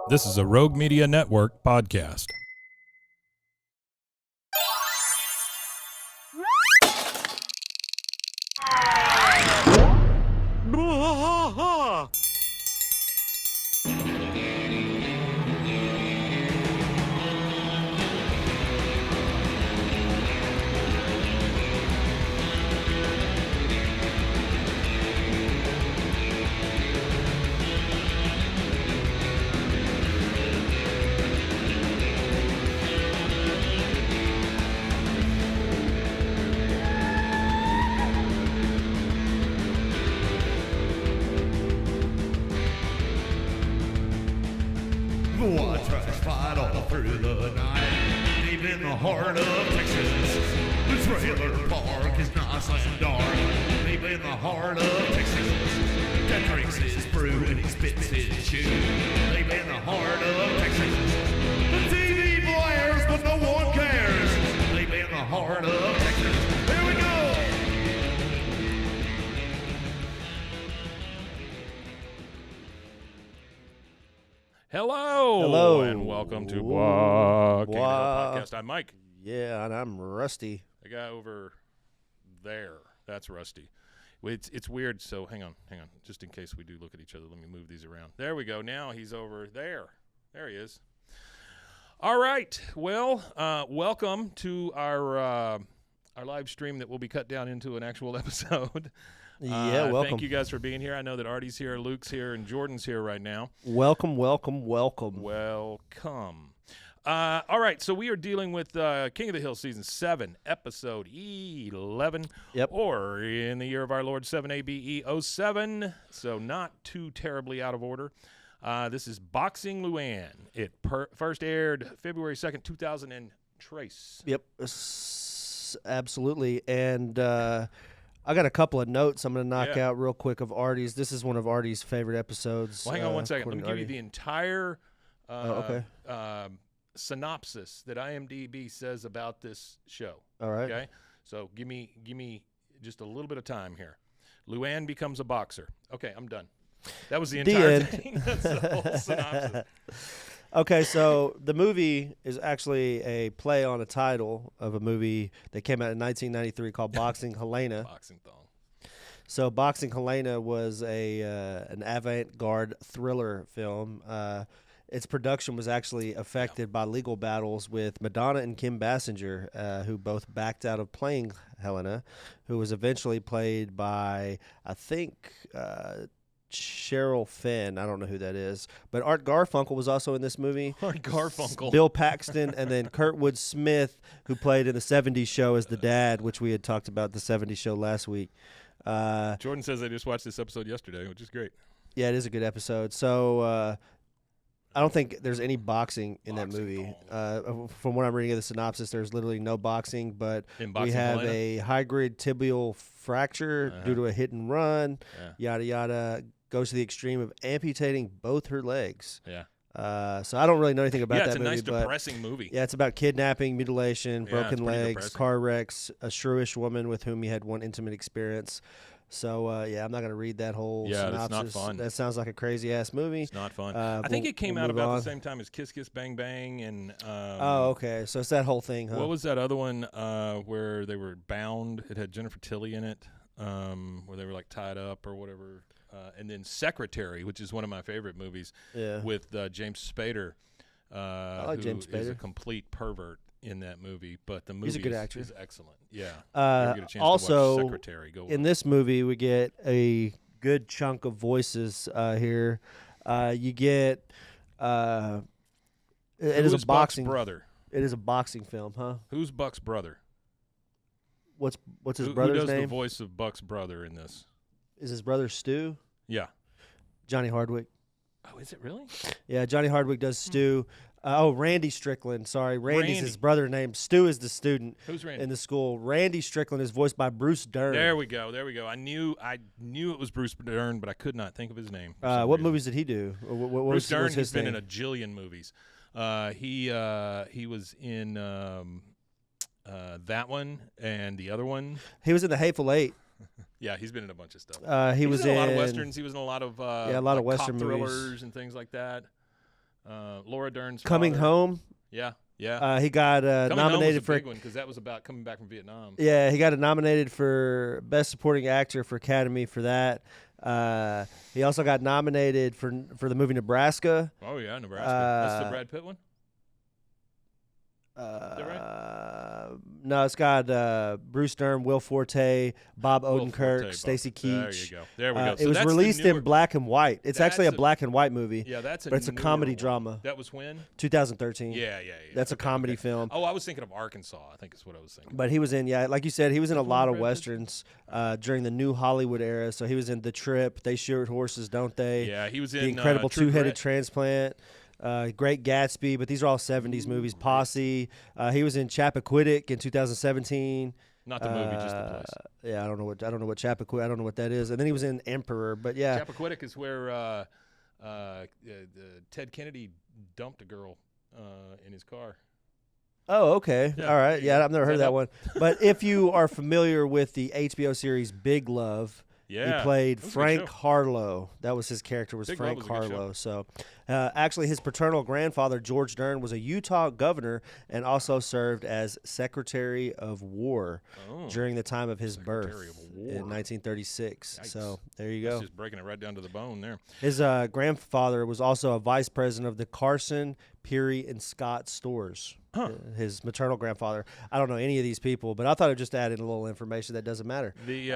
This is a Rogue Media Network podcast. Watch us fight all through the night, deep in the heart of Texas. The trailer park is nice and dark, deep in the heart of Texas. That drinks his brew and he spits his chew, deep in the heart of Texas. The TV blares, but no one cares, deep in the heart of Texas. Here we go! Hello, and welcome to Blah Podcast. I'm Mike. Yeah, and I'm Rusty. The guy over there, that's Rusty. It's weird, so hang on. Just in case we do look at each other, let me move these around. There we go. Now he's over there. There he is. All right. Well, welcome to our live stream that will be cut down into an actual episode. Yeah, welcome. Thank you guys for being here. I know that Artie's here, Luke's here, and Jordan's here right now. Welcome. Welcome. All right, so we are dealing with King of the Hill Season 7, Episode 11. Yep. Or in the year of our Lord 7 ABE 07, so not too terribly out of order. This is Boxing Luanne. It first aired February 2nd, 2000 and trace. Yep, absolutely. And I got a couple of notes I'm going to knock out real quick of Artie's. This is one of Artie's favorite episodes. Well, hang on one second. Let me give you the entire synopsis that IMDb says about this show. All right. Okay? So give me just a little bit of time here. Luanne becomes a boxer. Okay, I'm done. That was the entire thing. That's the whole synopsis. Okay, so the movie is actually a play on a title of a movie that came out in 1993 called Boxing Helena. Boxing thong. So Boxing Helena was an avant-garde thriller film. Its production was actually affected by legal battles with Madonna and Kim Basinger, who both backed out of playing Helena, who was eventually played by, I think, Cheryl Finn. I don't know who that is. But Art Garfunkel was also in this movie. Art Garfunkel. Bill Paxton, and then Kurtwood Smith, who played in the 70s show as the dad, which we had talked about the 70s show last week. Jordan says I just watched this episode yesterday, which is great. Yeah, it is a good episode. So I don't think there's any boxing in that movie. From what I'm reading of the synopsis, there's literally no boxing, but we have Helena? a high-grade tibial fracture due to a hit and run, yada, yada. Goes to the extreme of amputating both her legs. Yeah. So I don't really know anything about that movie. Yeah, it's a nice, depressing movie. Yeah, it's about kidnapping, mutilation, broken legs, depressing. car wrecks, a shrewish woman with whom he had one intimate experience. So, I'm not going to read that whole synopsis. It's not fun. That sounds like a crazy-ass movie. It's not fun. I think it came out move about on. the same time as Kiss Kiss Bang Bang. And okay. So it's that whole thing, huh? what was that other one where they were bound? It had Jennifer Tilly in it, where they were like tied up or whatever. And then Secretary, which is one of my favorite movies, with James Spader. I like James Who is a Spader. complete pervert in that movie, but the movie He's a good actor. is excellent. Yeah. You get a chance Also, to watch Secretary. Go in this movie, we get a good chunk of voices here. You get it is a boxing Buck's brother? It is a boxing film, huh? Who's Buck's brother? What's his Who brother's does name? the voice of Buck's brother in this? Is his brother Stu? Yeah. Johnny Hardwick. Oh, is it really? Yeah, Johnny Hardwick does Stu. Randy Strickland. Sorry, Randy's Randy. his brother named. Stu is the student Who's Randy? in the school. Randy Strickland is voiced by Bruce Dern. There we go. I knew it was Bruce Dern, but I could not think of his name. What reason. movies did he do? What Bruce was Dern. his He's been name? in a jillion movies. He was in that one and the other one. He was in The Hateful Eight. Yeah, he's been in a bunch of stuff. He was in a lot of in westerns. He was in a lot of a lot of like Western cop movies. thrillers and things like that. Laura Dern's Coming father. Home. Yeah, yeah. He got Coming Home was nominated a for. big one because that was about coming back from Vietnam. Yeah, he got nominated for Best Supporting Actor for Academy for that. He also got nominated for the movie Nebraska. Oh yeah, Nebraska. That's the Brad Pitt one. No, it's got Bruce Dern, Will Forte, Bob Odenkirk, Stacey Keach. There we go. It was released in black and white. It's actually a black and white movie. Yeah, but it's a comedy drama. That was when? 2013. Yeah. That's a comedy film. Oh, I was thinking of Arkansas. I think is what I was thinking. But he was in, like you said, he was in a lot of westerns during the New Hollywood era. So he was in The Trip, They Shoot Horses, Don't They? Yeah, he was in The Incredible True Two-Headed Grit. Transplant. Great Gatsby, but these are all 70s movies. Posse. He was in Chappaquiddick in 2017. Not the movie, just the place. Yeah, I don't know what Chappaquiddick. I don't know what that is. And then he was in Emperor, but yeah. Chappaquiddick is where Ted Kennedy dumped a girl in his car. Oh, okay. Yeah. All right. Yeah, I've never heard that that one. But if you are familiar with the HBO series Big Love, Yeah, he played that was a good Frank show. Harlow. That was his character, was Big Frank Love was a good show. Harlow. So, actually, his paternal grandfather, George Dern, was a Utah governor and also served as Secretary of War during the time of his Secretary birth of War. in 1936. Yikes. So, there you That's go. just breaking it right down to the bone there. His grandfather was also a vice president of the Carson, Peary, and Scott stores. His maternal grandfather. I don't know any of these people, but I thought I'd just add in a little information that doesn't matter. The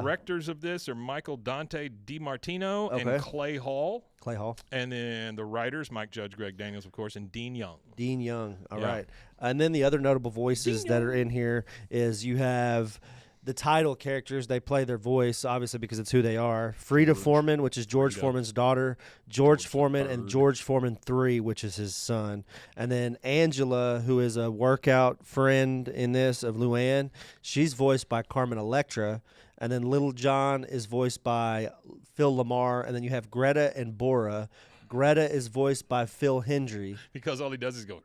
directors of this are Michael Dante DiMartino and Clay Hall. Clay Hall. And then the writers, Mike JudgeGreg Daniels, of course, and Dean Young. Dean Young. All Yeah. right. And then the other notable voices that are in here is you have the title characters. They play their voice, obviously, because it's who they are. Frida Foreman, which is George Foreman's daughter. George Foreman and George Foreman 3, which is his son. And then Angela, who is a workout friend in this of Luanne. She's voiced by Carmen Electra. And then Little John is voiced by Phil Lamar. And then you have Greta and Bora. Greta is voiced by Phil Hendry. Because all he does is go,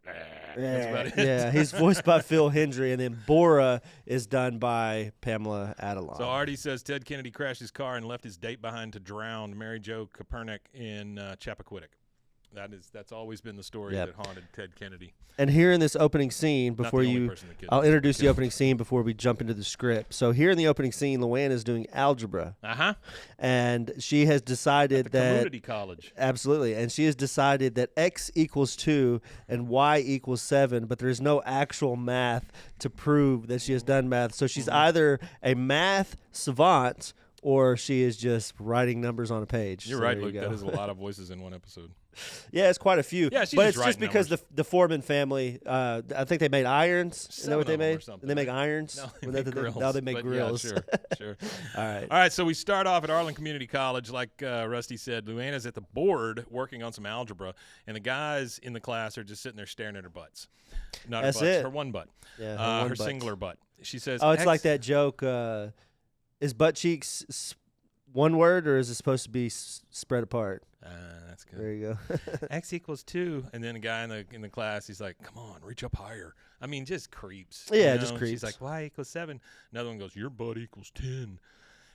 that's about it. Yeah, he's voiced by Phil Hendry. And then Bora is done by Pamela Adlon. So Artie says Ted Kennedy crashed his car and left his date behind to drown Mary Jo Kaepernick in Chappaquiddick. That's always been the story that haunted Ted Kennedy. And here in this opening scene, Not the before only person that could- I'll introduce the opening scene before we jump into the script. So here in the opening scene, Luanne is doing algebra. And she has decided At the that community college. Absolutely. And she has decided that X equals 2 and Y equals 7, but there's no actual math to prove that she has done math. So she's either a math savant or she is just writing numbers on a page. You're So right, there Luke. you That go. is a lot of voices in one episode. Yeah, it's quite a few. Yeah, she's but just it's just writing because the Foreman family, I think they made irons. Is that what they made? They make irons? No, they Was make that grills. Now they make But grills. Yeah, sure. All right. All right, so we start off at Arlen Community College. Like Rusty said, Luanna's at the board working on some algebra, and the guys in the class are just sitting there staring at her butts. Not That's her butts, it. her one butt. Yeah, her butt. singular butt. She says, Oh, it's like that joke. Is butt cheeks one word, or is it supposed to be spread apart? That's good. There you go. X equals 2, and then a guy in the class, he's like, "Come on, reach up higher." I mean, just creeps. Yeah, you just know? creeps. She's like, "Y equals 7." Another one goes, "Your butt equals 10."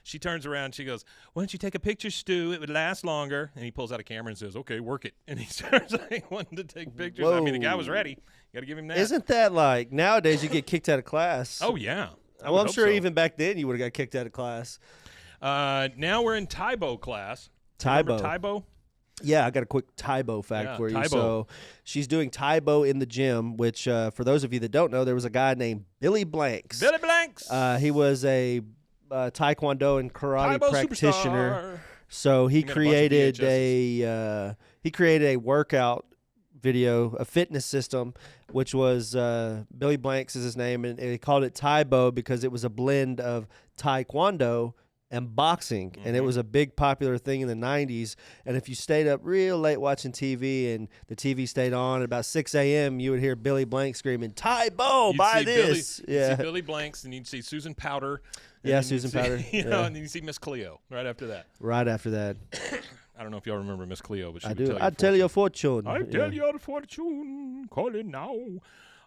She turns around, she goes, "Why don't you take a picture, Stu? It would last longer." And he pulls out a camera and says, "Okay, work it." And he starts like wanting to take pictures. I mean, the guy was ready. You got to give him that. Isn't that like nowadays you get kicked out of class? Oh yeah. Well, I'm sure so. even back then you would have got kicked out of class. Now we're in Tybo class. Tybo. Remember Tybo? Yeah, I got a quick Tybo fact for you. Tybo. So she's doing Tybo in the gym, which for those of you that don't know, there was a guy named Billy Blanks. Billy Blanks. He was a Taekwondo and karate Tybo practitioner. superstar. So he He made a bunch of created VHSs. he created a workout video, a fitness system, which was Billy Blanks is his name, and he called it Tybo because it was a blend of Taekwondo and boxing, and it was a big popular thing in the 90s. And if you stayed up real late watching TV and the TV stayed on at about 6 a.m., you would hear Billy Blanks screaming, "Tybo, You'd buy see this!" You'd see Billy Blanks, and you'd see Susan Powder. and Yeah, then Susan you'd see- Powder, You know, yeah. and then you see Miss Cleo right after that. Right after that, I don't know if y'all remember Miss Cleo, but she I would do. tell you I'd tell you a fortune. I Yeah. tell your fortune, call it now.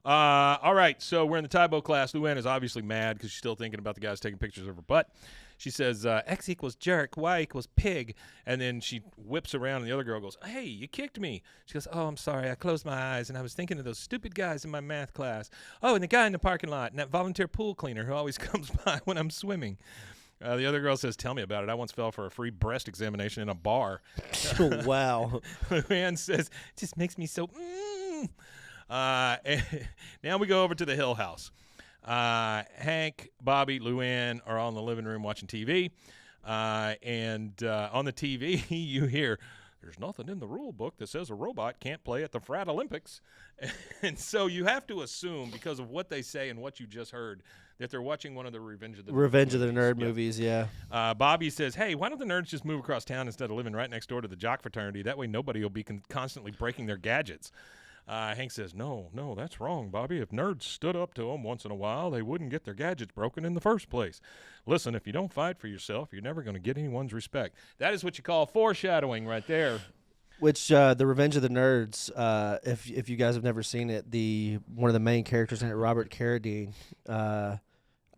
All right, so we're in the Tybo class. Luanne is obviously mad because she's still thinking about the guys taking pictures of her butt. She says, X equals jerk, Y equals pig. And then she whips around, and the other girl goes, hey, you kicked me. She goes, oh, I'm sorry. I closed my eyes, and I was thinking of those stupid guys in my math class. Oh, and the guy in the parking lot, and that volunteer pool cleaner who always comes by when I'm swimming. The other girl says, tell me about it. I once fell for a free breast examination in a bar. Wow. Luanne says, it just makes me so, now we go over to the Hill House. Hank, Bobby, Luanne are all in the living room watching TV. And on the TV, you hear, there's nothing in the rule book that says a robot can't play at the Frat Olympics. And so you have to assume, because of what they say and what you just heard, that they're watching one of the Revenge of the Nerd movies, yeah. Bobby says, hey, why don't the nerds just move across town instead of living right next door to the jock fraternity? That way nobody will be constantly breaking their gadgets. Hank says, no, that's wrong, Bobby. If nerds stood up to them once in a while, they wouldn't get their gadgets broken in the first place. Listen, if you don't fight for yourself, you're never going to get anyone's respect. That is what you call foreshadowing right there. Which the Revenge of the Nerds, if you guys have never seen it, one of the main characters in it, Robert Carradine,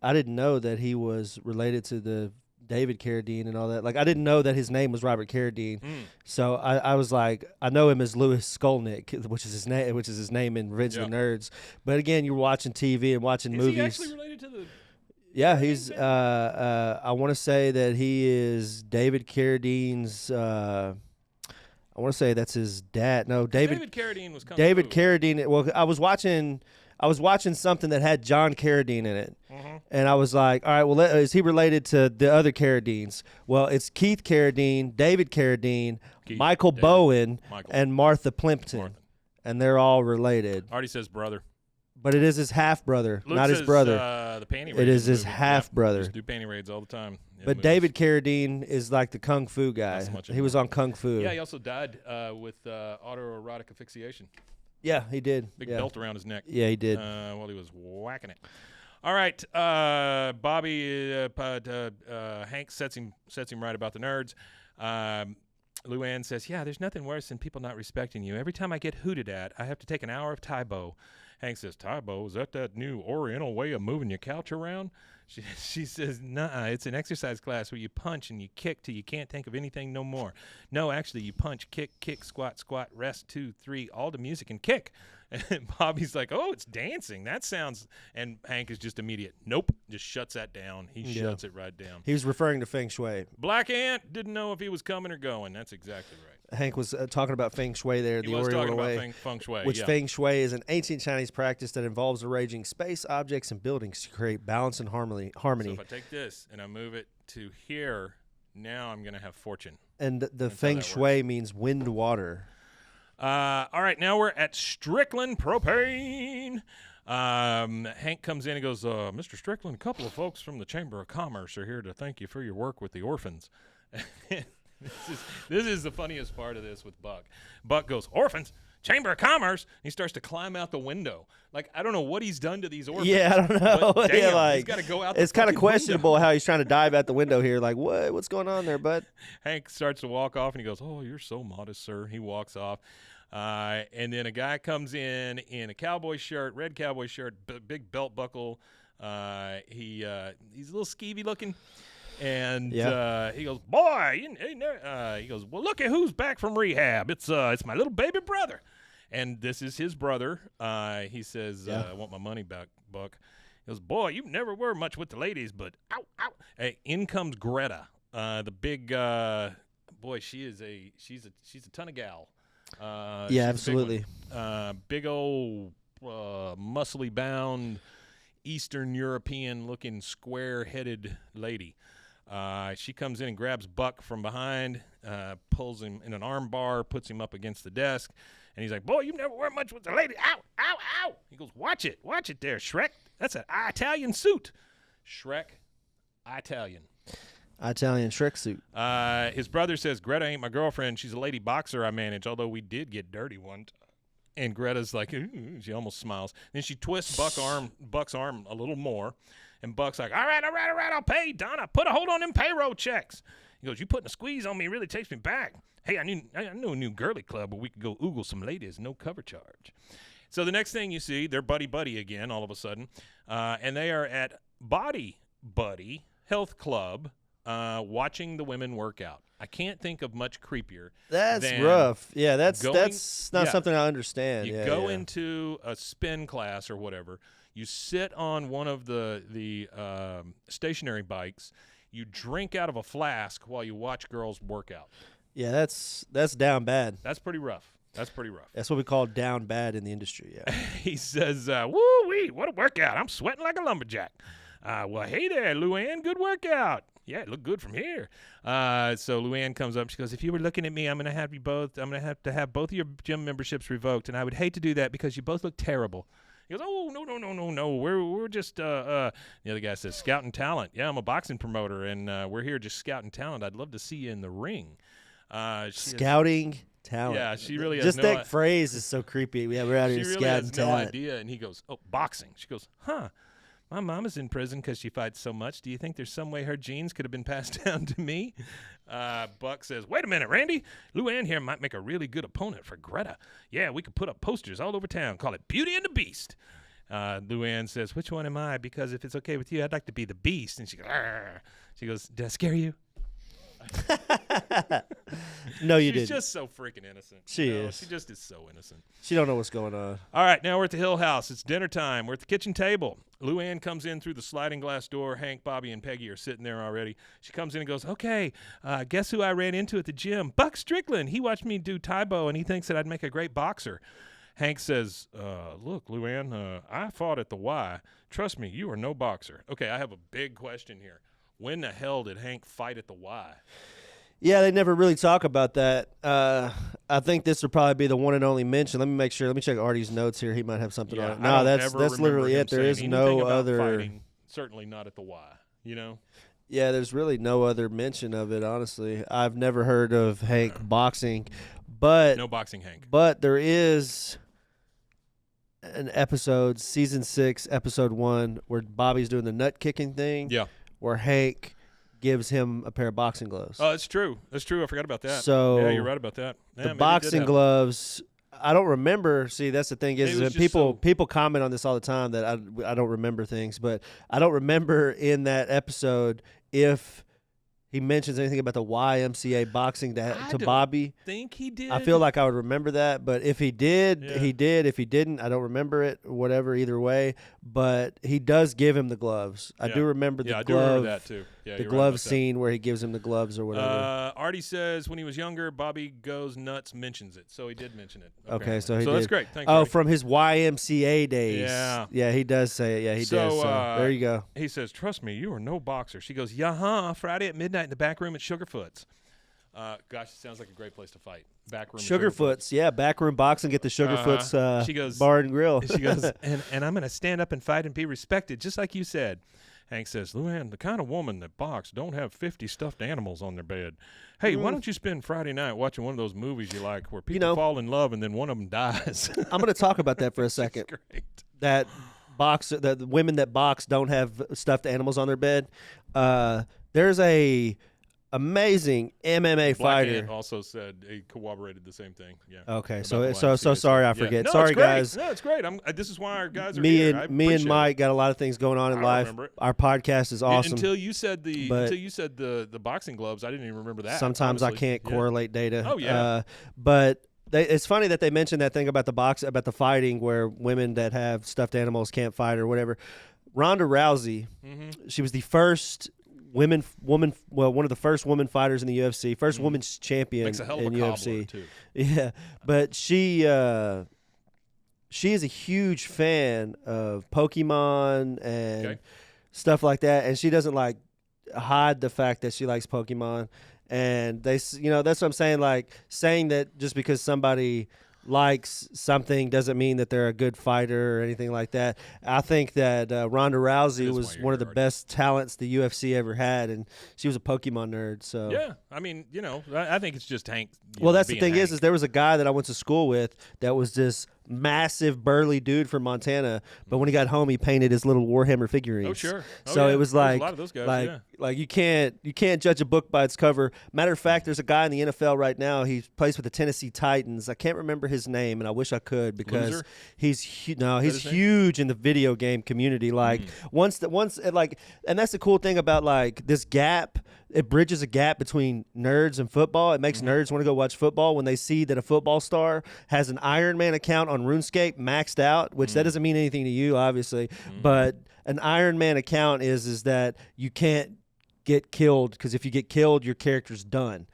I didn't know that he was related to the David Carradine and all that. Like, I didn't know that his name was Robert Carradine. So I was like, I know him as Louis Skolnick, which is his name in Revenge of the Nerds. But again, you're watching TV and watching movies. Is he actually related to the? Yeah, he's. I want to say that he is David Carradine's. I want to say that's his dad. No, David Carradine was. David Carradine. Well, I was watching something that had John Carradine in it, and I was like, all right, well, is he related to the other Carradines? Well, it's Keith Carradine, David Carradine, Michael Bowen, and Martha Plimpton, and they're all related. Already says brother. But it is his half-brother, Luke not says, his brother. The panty raids it is his movie. half-brother. Just do panty raids all the time. But David Carradine is like the kung fu guy. He was on Kung Fu. Yeah, he also died with autoerotic asphyxiation. Yeah, he did. Big belt around his neck. Yeah, he did. While he was whacking it. All right, Bobby, Hank sets him right about the nerds. Luanne says, yeah, there's nothing worse than people not respecting you. Every time I get hooted at, I have to take an hour of Taibo. Hank says, Taibo, is that new Oriental way of moving your couch around? She says, nah, it's an exercise class where you punch and you kick till you can't think of anything no more. No, actually, you punch, kick, squat, rest, 2, 3, all to music and kick. And Bobby's like, oh, it's dancing. That sounds, and Hank is just immediate. Nope, just shuts that down. He shuts it right down. He was referring to Feng Shui. Black Ant didn't know if he was coming or going. That's exactly right. Hank was talking about Feng Shui there, the Oriental way. About Feng Shui, which Feng Shui is an ancient Chinese practice that involves arranging space, objects, and buildings to create balance and harmony. So if I take this and I move it to here, now I'm going to have fortune. And the Feng Shui means wind, water. All right, now we're at Strickland Propane. Hank comes in and goes, Mr. Strickland, a couple of folks from the Chamber of Commerce are here to thank you for your work with the orphans. This is the funniest part of this with Buck. Buck goes, orphans? Chamber of Commerce? And he starts to climb out the window. Like, I don't know what he's done to these orphans. Yeah, I don't know. But damn, like, he's got to go out it's kind of questionable window. How he's trying to dive out the window here. Like, what's going on there, bud? Hank starts to walk off, and he goes, oh, you're so modest, sir. He walks off. And then a guy comes in a cowboy shirt, red cowboy shirt, big belt buckle. He's a little skeevy looking. And he goes, boy, he goes, well, look at who's back from rehab. It's my little baby brother. And this is his brother. He says, I want my money back, Buck. He goes, boy, you never were much with the ladies, but ow. Hey, in comes Greta, the big boy. She's a ton of gal. Yeah, absolutely. Big old muscly bound Eastern European looking square-headed lady. She comes in and grabs Buck from behind, pulls him in an arm bar, puts him up against the desk, and he's like, boy, you never wear much with the lady. Ow. He goes, watch it there, Shrek. That's an Italian suit. Shrek, Italian Shrek suit. His brother says, Greta ain't my girlfriend. She's a lady boxer I manage, although we did get dirty one time. And Greta's like, ooh, she almost smiles. Then she twists Buck's arm a little more. And Buck's like, all right, I'll pay. Donna, put a hold on them payroll checks. He goes, you putting a squeeze on me really takes me back. Hey, I know a new girly club where we could go oogle some ladies, no cover charge. So the next thing you see, they're buddy again all of a sudden. And they are at Body Buddy Health Club watching the women work out. I can't think of much creepier. That's than rough. Yeah, that's not yeah. something I understand. You go into a spin class or whatever. You sit on one of the stationary bikes. You drink out of a flask while you watch girls work out. Yeah, that's down bad. That's pretty rough. That's pretty rough. That's what we call down bad in the industry. Yeah. He says, "Woo-wee, what a workout! I'm sweating like a lumberjack." Well, hey there, Luanne. Good workout. Yeah, it looked good from here. So Luanne comes up. She goes, "If you were looking at me, I'm gonna have to have both of your gym memberships revoked, and I would hate to do that because you both look terrible." He goes, "Oh, no. We're just the other guy says, "Scouting talent. Yeah, I'm a boxing promoter, and we're here just scouting talent. I'd love to see you in the ring." Scouting talent. Yeah, she really has just no that phrase is so creepy. Yeah, we're out here she really scouting has no talent. idea. And he goes, "Oh, boxing." She goes, "Huh. My mom is in prison because she fights so much. Do you think there's some way her genes could have been passed down to me?" Buck says, "Wait a minute, Randy. Luanne here might make a really good opponent for Greta. Yeah, we could put up posters all over town. Call it Beauty and the Beast." Luanne says, "Which one am I? Because if it's okay with you, I'd like to be the Beast." And she goes, "Arr." She goes, "Did I scare you?" No, you She's didn't. just so freaking innocent. She is. She just is so innocent. She don't know what's going on. All right, now we're at the Hill House. It's dinner time. We're at the kitchen table. Luanne comes in through the sliding glass door. Hank, Bobby, and Peggy are sitting there already. She comes in and goes, "Okay, guess who I ran into at the gym? Buck Strickland. He watched me do Taibo, and he thinks that I'd make a great boxer." Hank says, "Look, Luanne, I fought at the Y. Trust me, you are no boxer." Okay, I have a big question here. When the hell did Hank fight at the Y? Yeah, they never really talk about that. I think this would probably be the one and only mention. Let me make sure. Let me check Artie's notes here. He might have something on it. I No, don't that's ever that's remember literally him it. There saying is anything no about other. fighting, certainly not at the Y. You know. Yeah, there's really no other mention of it. Honestly, I've never heard of Hank boxing, but No boxing, Hank. But there is an episode, season 6, episode 1, where Bobby's doing the nut kicking thing. Yeah. Where Hank gives him a pair of boxing gloves. Oh, that's true. That's true. I forgot about that. So yeah, you're right about that. Yeah, the maybe boxing gloves, I don't remember. See, that's the thing It is was that just people comment on this all the time that I don't remember things, but I don't remember in that episode if he mentions anything about the YMCA boxing to Bobby. I think he did. I feel like I would remember that, but if he did, Yeah. he did. If he didn't, I don't remember it. Whatever, either way. But he does give him the gloves. I do remember the I glove. do remember that too. Yeah, the you're right glove about that. scene where he gives him the gloves or whatever. Artie says when he was younger, Bobby Goes Nuts mentions it, so he did mention it. Okay, so he that's did. great. Thanks. Oh, Artie. from his YMCA days. Yeah. He does say it. Yeah, he does. So there you go. He says, "Trust me, you are no boxer." She goes, "Yeah, Friday at midnight in the back room at Sugarfoot's." Gosh, it sounds like a great place to fight. Back room. at Sugarfoot's, yeah, backroom boxing. Get the Sugarfoot's She goes, bar and grill. She goes, and I'm going to stand up and fight and be respected, just like you said. Hank says, "Luanne, the kind of woman that box don't have 50 stuffed animals on their bed. Hey, why don't you spend Friday night watching one of those movies you like where people fall in love and then one of them dies?" I'm going to talk about that for a second. Great. That the women that box don't have stuffed animals on their bed. There's a amazing MMA Black fighter. Ant also said he corroborated the same thing. Yeah. Okay, About so the so YMCA sorry I stuff. Yeah. forget. No, Sorry it's great. guys. No, it's great. This is why our guys are Me here. I and appreciate Mike got a lot of things going on in I life. remember it. Our podcast is awesome. Until you said but the boxing gloves, I didn't even remember that. sometimes I honestly. can't Yeah. correlate data. Oh, yeah. But it's funny that they mentioned that thing about the fighting where women that have stuffed animals can't fight or whatever. Ronda Rousey, she was the first one of the first woman fighters in the UFC, first women's champion Makes a hell of in a UFC. cobbler, too. Yeah, but she is a huge fan of Pokemon and stuff like that, and she doesn't like hide the fact that she likes Pokemon. And that's what I'm saying. Like saying that just because somebody likes something doesn't mean that they're a good fighter or anything like that. I think that Ronda Rousey was one of the best talents the UFC ever had, and she was a Pokemon nerd. So yeah, I mean, I think it's just Hank. Well, that's the thing is there was a guy that I went to school with that was this massive burly dude from Montana, but when he got home he painted his little Warhammer figurines. Oh sure. So it was like a lot of those guys, like you can't judge a book by its cover. Matter of fact, there's a guy in the NFL right now. He plays with the Tennessee Titans. I can't remember his name, and I wish I could because Loser? he's huge in the video game community. Like and that's the cool thing about like this gap it bridges a gap between nerds and football. It makes nerds want to go watch football when they see that a football star has an Iron Man account on RuneScape maxed out, which that doesn't mean anything to you, obviously. But an Iron Man account is that you can't get killed, because if you get killed, your character's done.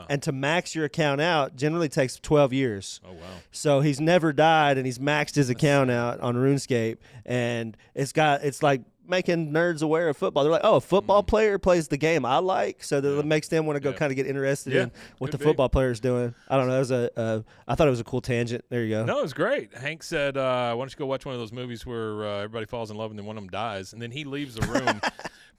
And to max your account out generally takes 12 years. Oh, wow. So he's never died, and he's maxed his account out on RuneScape, and it's like making nerds aware of football. They're like, oh, a football player plays the game I like, so that it makes them want to go kind of get interested in what the football player's doing. I don't know. That was I thought it was a cool tangent. There you go. No, it was great. Hank said, why don't you go watch one of those movies where everybody falls in love and then one of them dies, and then he leaves the room.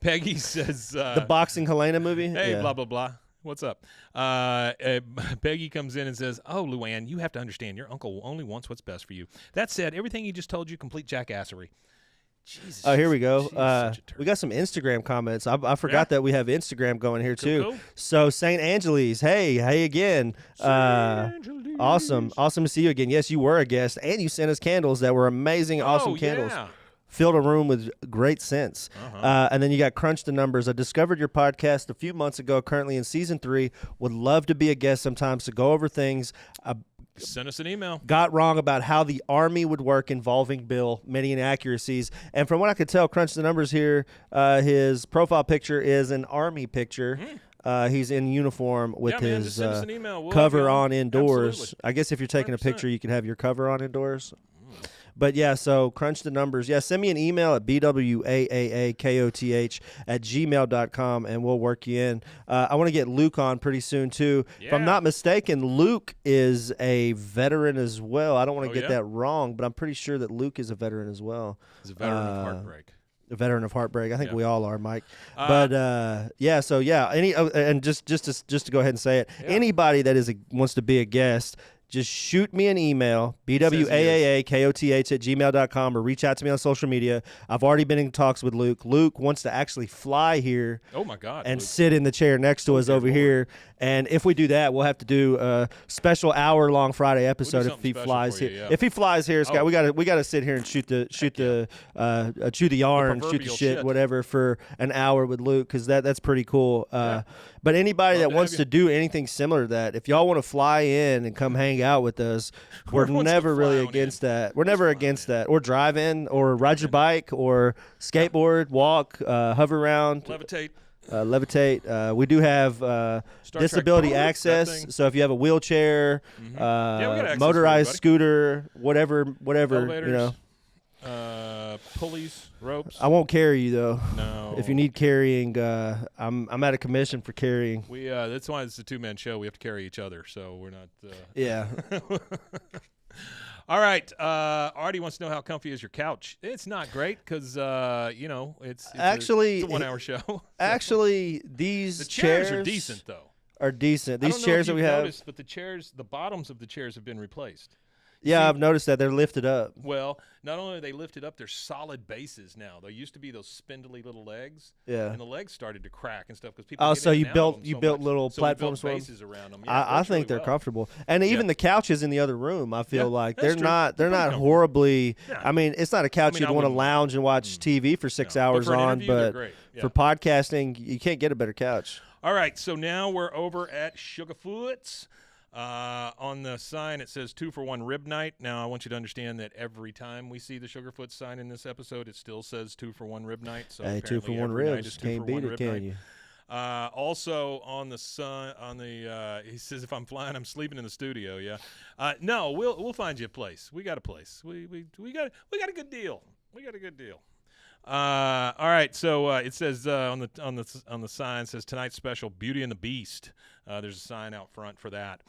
Peggy says, the boxing Helena movie. Hey, blah blah blah. What's up? Peggy comes in and says, oh, Luanne, you have to understand, your uncle only wants what's best for you. That said, everything he just told you, complete jackassery. Jesus. Oh, here we go. We got some Instagram comments. I forgot that we have Instagram going here too. Cool. So St. Angeles, hey again. Awesome to see you again. Yes, you were a guest, and you sent us candles that were amazing, awesome candles. Yeah. Filled a room with great scents. And then you got Crunch the Numbers. I discovered your podcast a few months ago, currently in season 3. Would love to be a guest sometimes to go over things. Send us an email. Got wrong about how the Army would work involving Bill, many inaccuracies. And from what I could tell, Crunch the Numbers here, his profile picture is an Army picture. He's in uniform with his cover on indoors. Absolutely. I guess if you're taking 100%. a picture, you can have your cover on indoors. But yeah, so Crunch the Numbers. Yeah, send me an email at bwaaaakoth@gmail.com and we'll work you in. I want to get Luke on pretty soon too. Yeah. If I'm not mistaken, Luke is a veteran as well. I don't want to get that wrong, but I'm pretty sure that Luke is a veteran as well. He's a veteran of Heartbreak. A veteran of Heartbreak. I think we all are, Mike. But and just to go ahead and say it, anybody that wants to be a guest, just shoot me an email, bwaaaakoth@gmail.com, or reach out to me on social media. I've already been in talks with Luke. Luke wants to actually fly here. Oh, my God. And Luke. sit in the chair next to us over here. And if we do that, we'll have to do a special hour-long Friday episode if he flies here. Yeah. If he flies here, Scott, we got to sit here and chew the yarn, shoot the shit, whatever, for an hour with Luke, because that's pretty cool. But anybody that wants to do anything similar to that, if y'all want to fly in and come hang out with us, we're never really against that. We're never against that. Or drive in, or ride your bike, or skateboard, walk, hover around, levitate. We do have disability access, so if you have a wheelchair, motorized scooter, whatever, Elevators, pulleys, ropes. I won't carry you though. No. If you need carrying, I'm out of commission for carrying. That's why it's a 2-man show. We have to carry each other, so we're not. Yeah. All right. Artie wants to know how comfy is your couch. It's not great because it's actually a 1-hour show. Actually, these chairs are decent though. These chairs that we have, noticed, but the bottoms of the chairs have been replaced. Yeah, I've noticed that they're lifted up. Well, not only are they lifted up, they're solid bases now. There used to be those spindly little legs. Yeah. And the legs started to crack and stuff because people. Oh, so you built little platforms for them? Bases around them. Yeah, I think they're comfortable, and even the couches in the other room, I feel like they're not horribly. Yeah. I mean, it's not a couch you'd want to lounge and watch TV for 6 hours on, but for podcasting, you can't get a better couch. All right, so now we're over at Sugarfoot's. On the sign, it says 2-for-1 rib night. Now, I want you to understand that every time we see the Sugarfoot sign in this episode, it still says 2-for-1 rib night. So hey, 2-for-1 ribs. Can't beat it, can you? Also on the sun, he says if I'm flying, I'm sleeping in the studio. Yeah. No, we'll find you a place. We got a place. We got a good deal. We got a good deal. All right. So it says on the sign, it says tonight's special, Beauty and the Beast. There's a sign out front for that.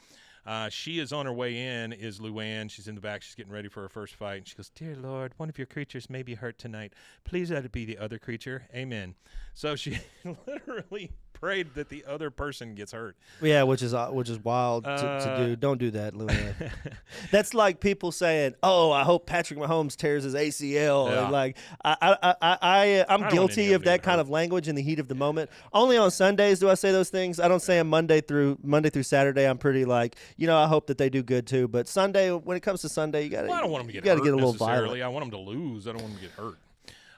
She is on her way in, is Luanne. She's in the back. She's getting ready for her first fight. And she goes, "Dear Lord, one of your creatures may be hurt tonight. Please let it be the other creature. Amen." So she literally prayed that the other person gets hurt. Yeah, which is wild to do. Don't do that, Luanne. That's like people saying, "Oh, I hope Patrick Mahomes tears his ACL." Yeah. And like I'm guilty of that kind of language in the heat of the moment. Only on Sundays do I say those things. I don't say them Monday through Saturday. I'm pretty like, I hope that they do good too. But Sunday, when it comes to Sunday, you got to. Well, I don't want them to get hurt. You got to get a little violent. I want them to lose. I don't want them to get hurt.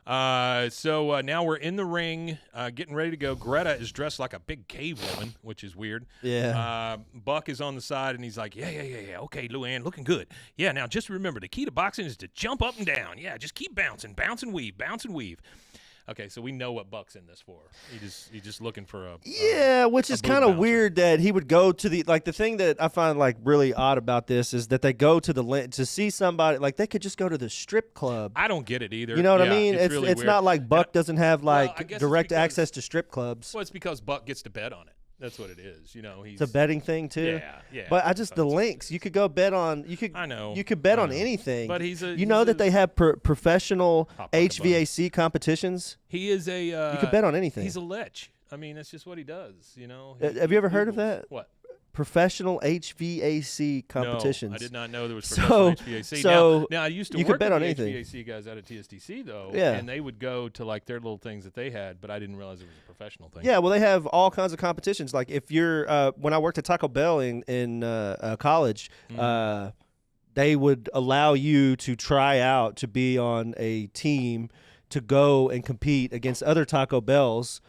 So now we're in the ring, getting ready to go. Greta is dressed like a big cave woman, which is weird. Yeah. Buck is on the side, and he's like, yeah. Okay, Luanne, looking good. Yeah, now just remember, the key to boxing is to jump up and down. Yeah, just keep bouncing, bounce and weave, bounce and weave. Okay, so we know what Buck's in this for. He's just looking for a which is blue kind of bouncer. weird that he would go to the the thing that I find really odd about this is that they go to to see somebody they could just go to the strip club. I don't get it either. You know what I Yeah, mean? It's really it's weird. not like Buck doesn't have I guess it's direct because- access to strip clubs. Well, it's because Buck gets to bet on it. That's what it is. You know, he's It's a betting thing too. Yeah. But the links you could go bet on. You could. I know. You could bet I on know. anything. But he's a. You he's know a- that they have professional Hot pocket HVAC competitions. He is a. You could bet on anything. He's a lech. I mean, that's just what he does. You know. Have you ever heard of that? What? Professional HVAC competitions. No, I did not know there was So- professional HVAC. so now I used to you could work bet with on the anything. HVAC guys out of TSTC though, Yeah. and they would go to their little things that they had, but I didn't realize it was a professional thing. Yeah, well, they have all kinds of competitions. Like if you're, when I worked at Taco Bell in college, they would allow you to try out to be on a team to go and compete against other Taco Bells.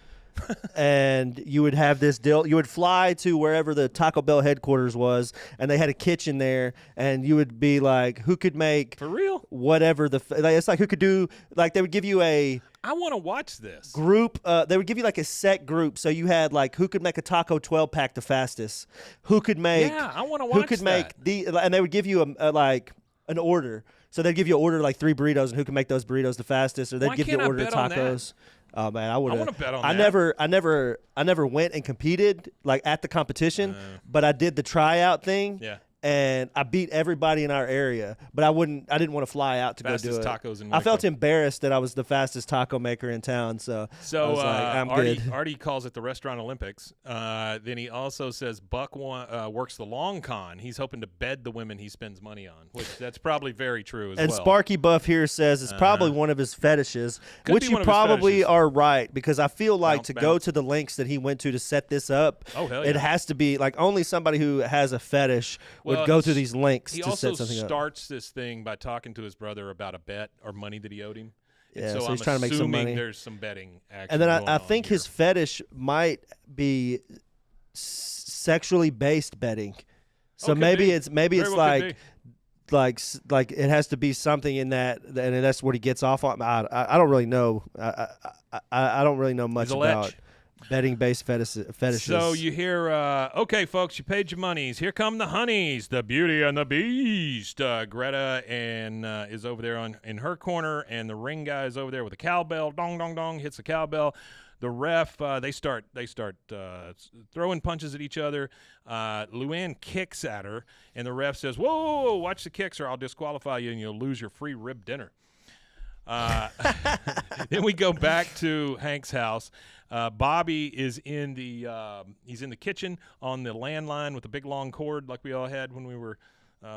And you would have this deal. You would fly to wherever the Taco Bell headquarters was, and they had a kitchen there. And you would be like, who could make For real? whatever it's like who could do they would give you a I want to watch this. group. They would give you a set group. So you had who could make a taco 12-pack the fastest, who could make Yeah, I want to watch who could make and they would give you an order. So they'd give you an order 3 burritos, and who can make those burritos the fastest, or they'd Why give you can't an I order of bet on that? tacos. Oh man, I would have. wanna bet on I that. never went and competed at the competition, but I did the tryout thing. Yeah. And I beat everybody in our area, but I didn't want to fly out to Fastest go do it. tacos in I felt Waco. embarrassed that I was the fastest taco maker in town, so I was I'm Artie, good. Artie calls it the Restaurant Olympics. Then he also says Buck works the long con. He's hoping to bed the women he spends money on, which that's probably very true as And well. Sparky Buff here says it's probably one of his fetishes, Could which be you one of his probably fetishes. are right, because I feel like Bounce, to go bounce. to the lengths that he went to set this up, Oh, hell it yeah. has to be only somebody who has a fetish Well, would go through these lengths He to also set something up. starts this thing by talking to his brother about a bet or money that he owed him. And Yeah, so so I'm he's trying to make some assuming money. there's some betting action And then going I on think here. his fetish might be sexually based betting. So Oh, could maybe be. it's Very well could be. like it has to be something in that, and that's what he gets off on. I don't really know. I don't really know much He's a lech. about betting based fetishes. So you hear, okay, folks, you paid your monies. Here come the honeys, the Beauty and the Beast. Greta is over there in her corner, and the ring guy is over there with a cowbell. Dong, dong, dong, hits the cowbell. The ref, they start throwing punches at each other. Luanne kicks at her, and the ref says, whoa, watch the kicks or I'll disqualify you and you'll lose your free rib dinner. Then we go back to Hank's house. Bobby is in the kitchen on the landline with a big long cord like we all had when we were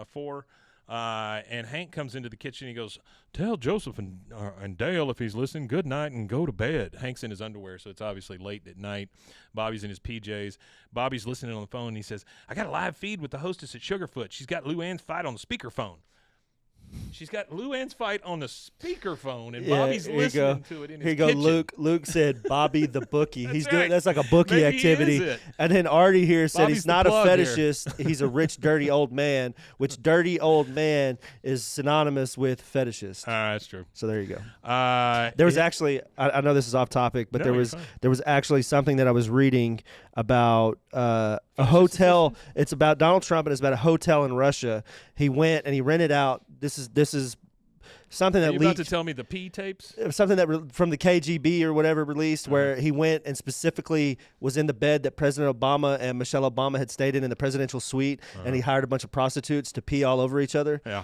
4. And Hank comes into the kitchen. He goes, tell Joseph and Dale, if he's listening, good night and go to bed. Hank's in his underwear, so it's obviously late at night. Bobby's in his PJs. Bobby's listening on the phone. And he says, I got a live feed with the hostess at Sugarfoot. She's got Luann's fight on the speakerphone. She's got Luann's fight on the speakerphone, and Bobby's here you listening go. to it in Here his you go. kitchen. Luke said Bobby the bookie. He's right. doing that's like a bookie Maybe he activity. is it. And then Artie here said Bobby's he's the not a plug here. fetishist. He's a rich, dirty old man, which dirty old man is synonymous with fetishist. That's true. So there you go. There was actually, I know this is off topic, but No, there you're was fine. there was actually something that I was reading about a hotel. It's about Donald Trump, and it's about a hotel in Russia. He went and he rented out. This is something Are that you about leaked. to tell me the P tapes? Something that from the KGB or whatever released, where he went and specifically was in the bed that President Obama and Michelle Obama had stayed in the presidential suite, and he hired a bunch of prostitutes to pee all over each other. Yeah.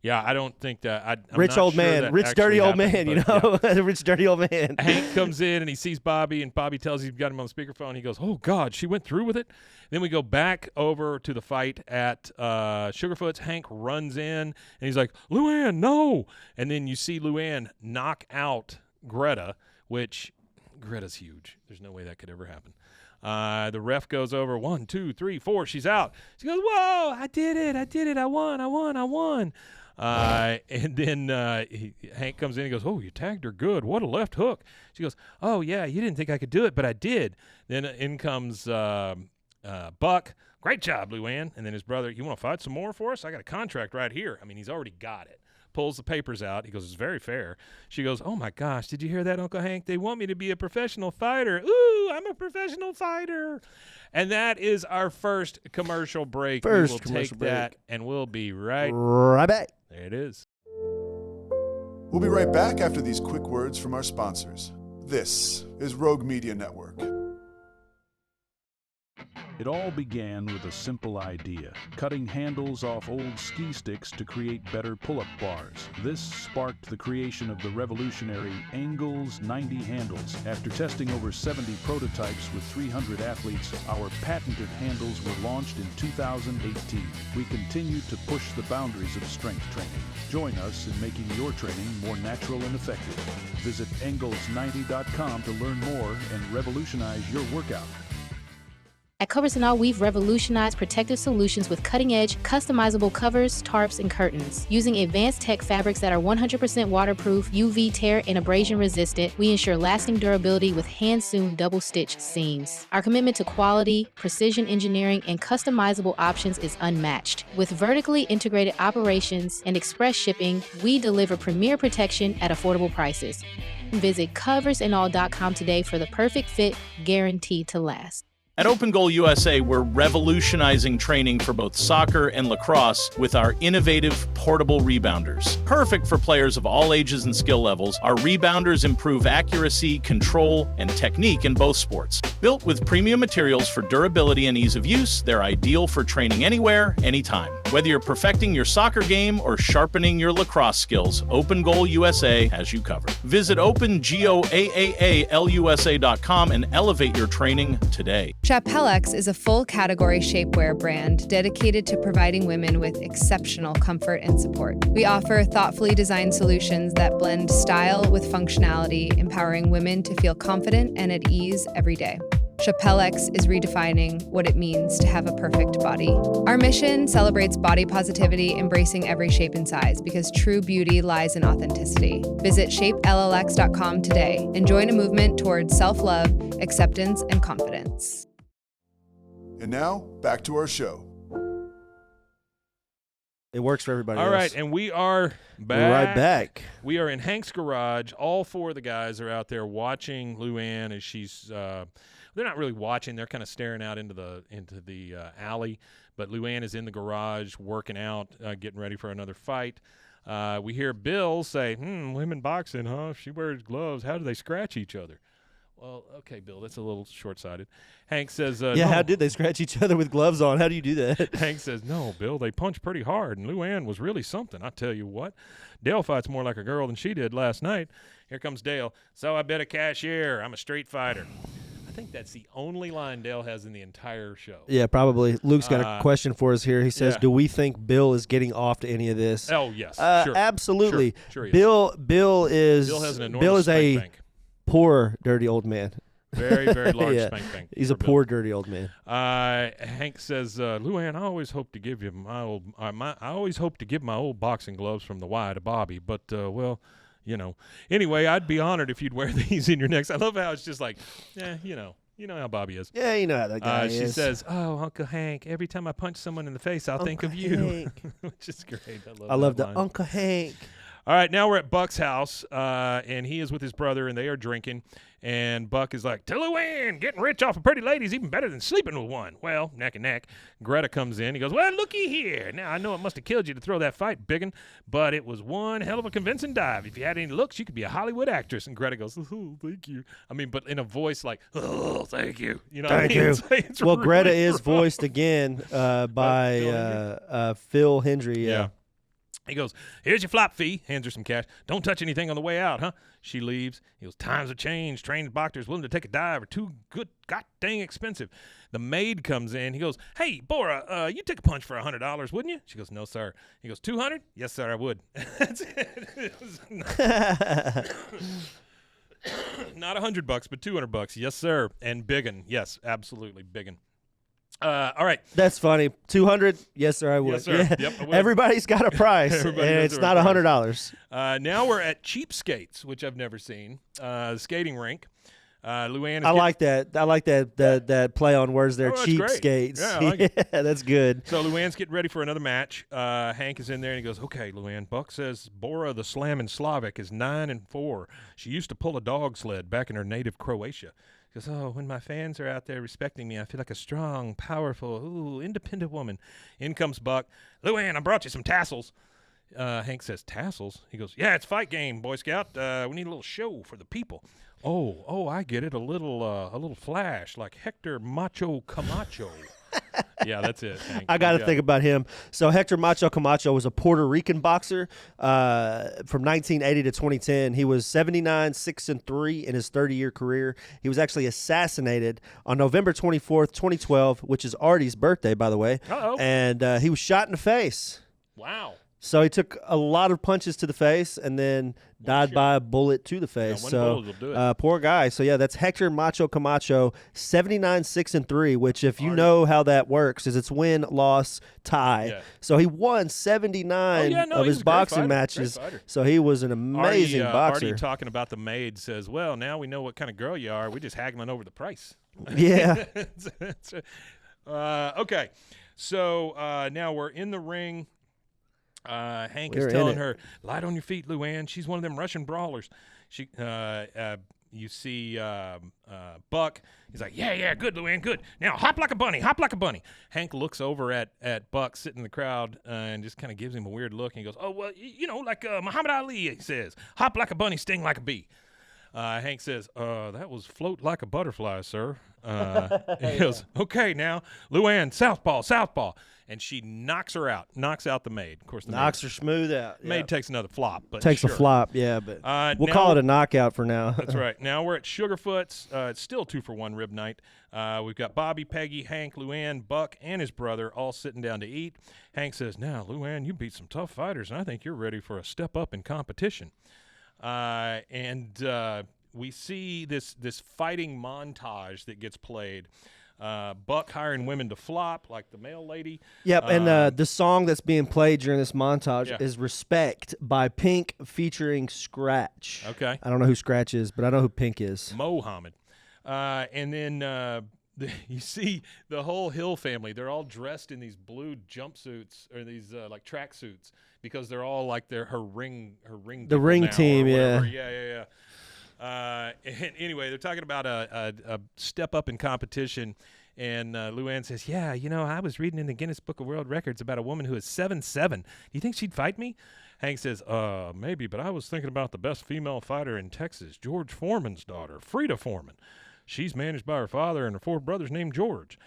Yeah, I don't think that. I'm Rich not old sure man, that rich actually dirty old happened, man, you but know, rich dirty old man. yeah. Hank comes in and he sees Bobby, and Bobby tells he's got him on the speakerphone. He goes, "Oh God, she went through with it." Then we go back over to the fight at Sugarfoot's. Hank runs in and he's like, "Luanne, no!" And then you see Luanne knock out Greta, which Greta's huge. There's no way that could ever happen. The ref goes over 1, 2, 3, 4. She's out. She goes, "Whoa! I did it! I won! And then Hank comes in and goes, "Oh, you tagged her good. What a left hook." She goes, "Oh, yeah, you didn't think I could do it, but I did." Then in comes Buck. "Great job, Luanne." And then his brother, "You want to fight some more for us? I got a contract right here." I mean, he's already got it. Pulls the papers out. He goes, "It's very fair." She goes, "Oh, my gosh, did you hear that, Uncle Hank? They want me to be a professional fighter. Ooh, I'm a professional fighter." And that is our first commercial break. We will take that, and we'll be right back. There it is. We'll be right back after these quick words from our sponsors. This is Rogue Media Network. It all began with a simple idea, cutting handles off old ski sticks to create better pull-up bars. This sparked the creation of the revolutionary Engels 90 handles. After testing over 70 prototypes with 300 athletes, our patented handles were launched in 2018. We continue to push the boundaries of strength training. Join us in making your training more natural and effective. Visit Engels90.com to learn more and revolutionize your workout. At Covers & All, we've revolutionized protective solutions with cutting-edge, customizable covers, tarps, and curtains. Using advanced tech fabrics that are 100% waterproof, UV tear, and abrasion resistant, we ensure lasting durability with hand-sewn double-stitch seams. Our commitment to quality, precision engineering, and customizable options is unmatched. With vertically integrated operations and express shipping, we deliver premier protection at affordable prices. Visit coversandall.com today for the perfect fit, guaranteed to last. At Open Goal USA, we're revolutionizing training for both soccer and lacrosse with our innovative portable rebounders. Perfect for players of all ages and skill levels, our rebounders improve accuracy, control, and technique in both sports. Built with premium materials for durability and ease of use, they're ideal for training anywhere, anytime. Whether you're perfecting your soccer game or sharpening your lacrosse skills, Open Goal USA has you covered. Visit OpenGoalUSA.com and elevate your training today. Chapellex is a full-category shapewear brand dedicated to providing women with exceptional comfort and support. We offer thoughtfully designed solutions that blend style with functionality, empowering women to feel confident and at ease every day. Chapellex is redefining what it means to have a perfect body. Our mission celebrates body positivity, embracing every shape and size, because true beauty lies in authenticity. Visit shapellx.com today and join a movement towards self-love, acceptance, and confidence. And now, back to our show. It works for everybody All else. right, and we are back. We're right back. We are in Hank's garage. All four of the guys are out there watching Luanne as she's they're not really watching. They're kind of staring out into the alley. But Luanne is in the garage working out, getting ready for another fight. We hear Bill say, women boxing, huh? She wears gloves. How do they scratch each other? Well, okay, Bill, that's a little short-sighted. Hank says, yeah, no. How did they scratch each other with gloves on? How do you do that? Hank says, "No, Bill, they punch pretty hard, and Luanne was really something. I tell you what, Dale fights more like a girl than she did last night." Here comes Dale. "So I bet a cashier. I'm a street fighter." I think that's the only line Dale has in the entire show. Yeah, probably. Luke's got a question for us here. He says, do we think Bill is getting off to any of this? Oh, yes. Sure. Absolutely. Sure he is. Bill has an enormous spank bank. Poor, dirty old man. Very, very large spank bank. He's a poor, dirty old man. Hank says, "Luanne, I always hope to give you I always hope to give my old boxing gloves from the Y to Bobby, but well, you know. Anyway, I'd be honored if you'd wear these in your necks." I love how it's just like, you know how Bobby is. Yeah, you know how that guy is. She says, "Oh, Uncle Hank, every time I punch someone in the face, I'll think of you," which is great. I love that the line. Uncle Hank. All right, now we're at Buck's house, and he is with his brother, and they are drinking. And Buck is like, "To Luanne, getting rich off of pretty ladies even better than sleeping with one." Well, neck and neck. Greta comes in. He goes, "Well, looky here. Now, I know it must have killed you to throw that fight, biggin', but it was one hell of a convincing dive. If you had any looks, you could be a Hollywood actress." And Greta goes, "Oh, thank you." I mean, but in a voice like, "Oh, thank you." You know what I mean? It's well, really Greta is rough. voiced again by Phil Hendry. Yeah. He goes, "Here's your flop fee." Hands her some cash. "Don't touch anything on the way out, huh?" She leaves. He goes, "Times have changed. Trained boxers willing to take a dive are too good, god dang expensive." The maid comes in. He goes, "Hey, Bora, you'd take a punch for $100, wouldn't you?" She goes, "No, sir." He goes, "200? "Yes, sir, I would." That's it. Not $100, but $200. "Yes, sir." And biggin'. Yes, absolutely biggin'. All right. That's funny. 200? Yes, sir. I would. Yes, sir. Yeah. Yep, I would. Everybody's got a price, and Everybody has it's their not price. $100. Now we're at Cheapskates, which I've never seen. Skating rink. Luanne is I like that. I like that play on words there. Oh, that's Cheap great. skates. Yeah, I like it. That's good. So Luanne's getting ready for another match. Hank is in there and he goes, "Okay, Luanne." Buck says Bora the Slammin' Slavic is 9-4. She used to pull a dog sled back in her native Croatia. He goes, "Oh, when my fans are out there respecting me, I feel like a strong, powerful, independent woman." In comes Buck. "Luanne, I brought you some tassels." Hank says, "Tassels?" He goes, "Yeah, it's fight game, Boy Scout. We need a little show for the people." Oh, I get it. A little flash like Hector Macho Camacho. Yeah, that's it, Hank. I got to think about him. So Hector Macho Camacho was a Puerto Rican boxer from 1980 to 2010. He was 79, 6-3 in his 30-year career. He was actually assassinated on November 24th, 2012, which is Artie's birthday, by the way. Uh-oh. And he was shot in the face. Wow. So he took a lot of punches to the face and then died by a bullet to the face. one So bullet will do it. poor guy. So yeah, that's Hector Macho Camacho, 79, 6-3. Which, if you know how that works, is it's win, loss, tie. Yeah. So he won 79 of he's his a great boxing fighter, matches. great fighter. So he was an amazing boxer. Artie talking about the maid says, "Well, now we know what kind of girl you are. We're just haggling over the price." Yeah. Okay. So now we're in the ring. Hank We're is in telling it. her, "Light on your feet, Luanne. She's one of them Russian brawlers." She, you see Buck. He's like, "Yeah, good, Luanne, good. Now hop like a bunny, hop like a bunny." Hank looks over at Buck sitting in the crowd and just kind of gives him a weird look. And he goes, "Oh, well, like Muhammad Ali says, hop like a bunny, sting like a bee." Hank says, "That was float like a butterfly, sir." He goes, "Okay, now, Luanne, southpaw." And she knocks out the maid. Of course, the Knocks her smooth out. maid Yeah. takes another flop. But Takes sure. a flop, yeah, but we'll now- call it a knockout for now. That's right. Now we're at Sugarfoot's. It's still 2-for-1 rib night. We've got Bobby, Peggy, Hank, Luanne, Buck, and his brother all sitting down to eat. Hank says, "Now, Luanne, you beat some tough fighters, and I think you're ready for a step up in competition." We see this fighting montage that gets played. Buck hiring women to flop, like the male lady. Yep, and the song that's being played during this montage Yeah. is Respect by Pink featuring Scratch. Okay. I don't know who Scratch is, but I know who Pink is. Mohammed. And then you see the whole Hill family. They're all dressed in these blue jumpsuits or these like track suits because they're all like her ring The people ring now or team, whatever. yeah. Yeah. And anyway, they're talking about a step up in competition. And Luanne says, "Yeah, I was reading in the Guinness Book of World Records about a woman who is 7'7". Do you think she'd fight me?" Hank says, "Maybe, but I was thinking about the best female fighter in Texas, George Foreman's daughter, Frida Foreman. She's managed by her father and her 4 brothers named George."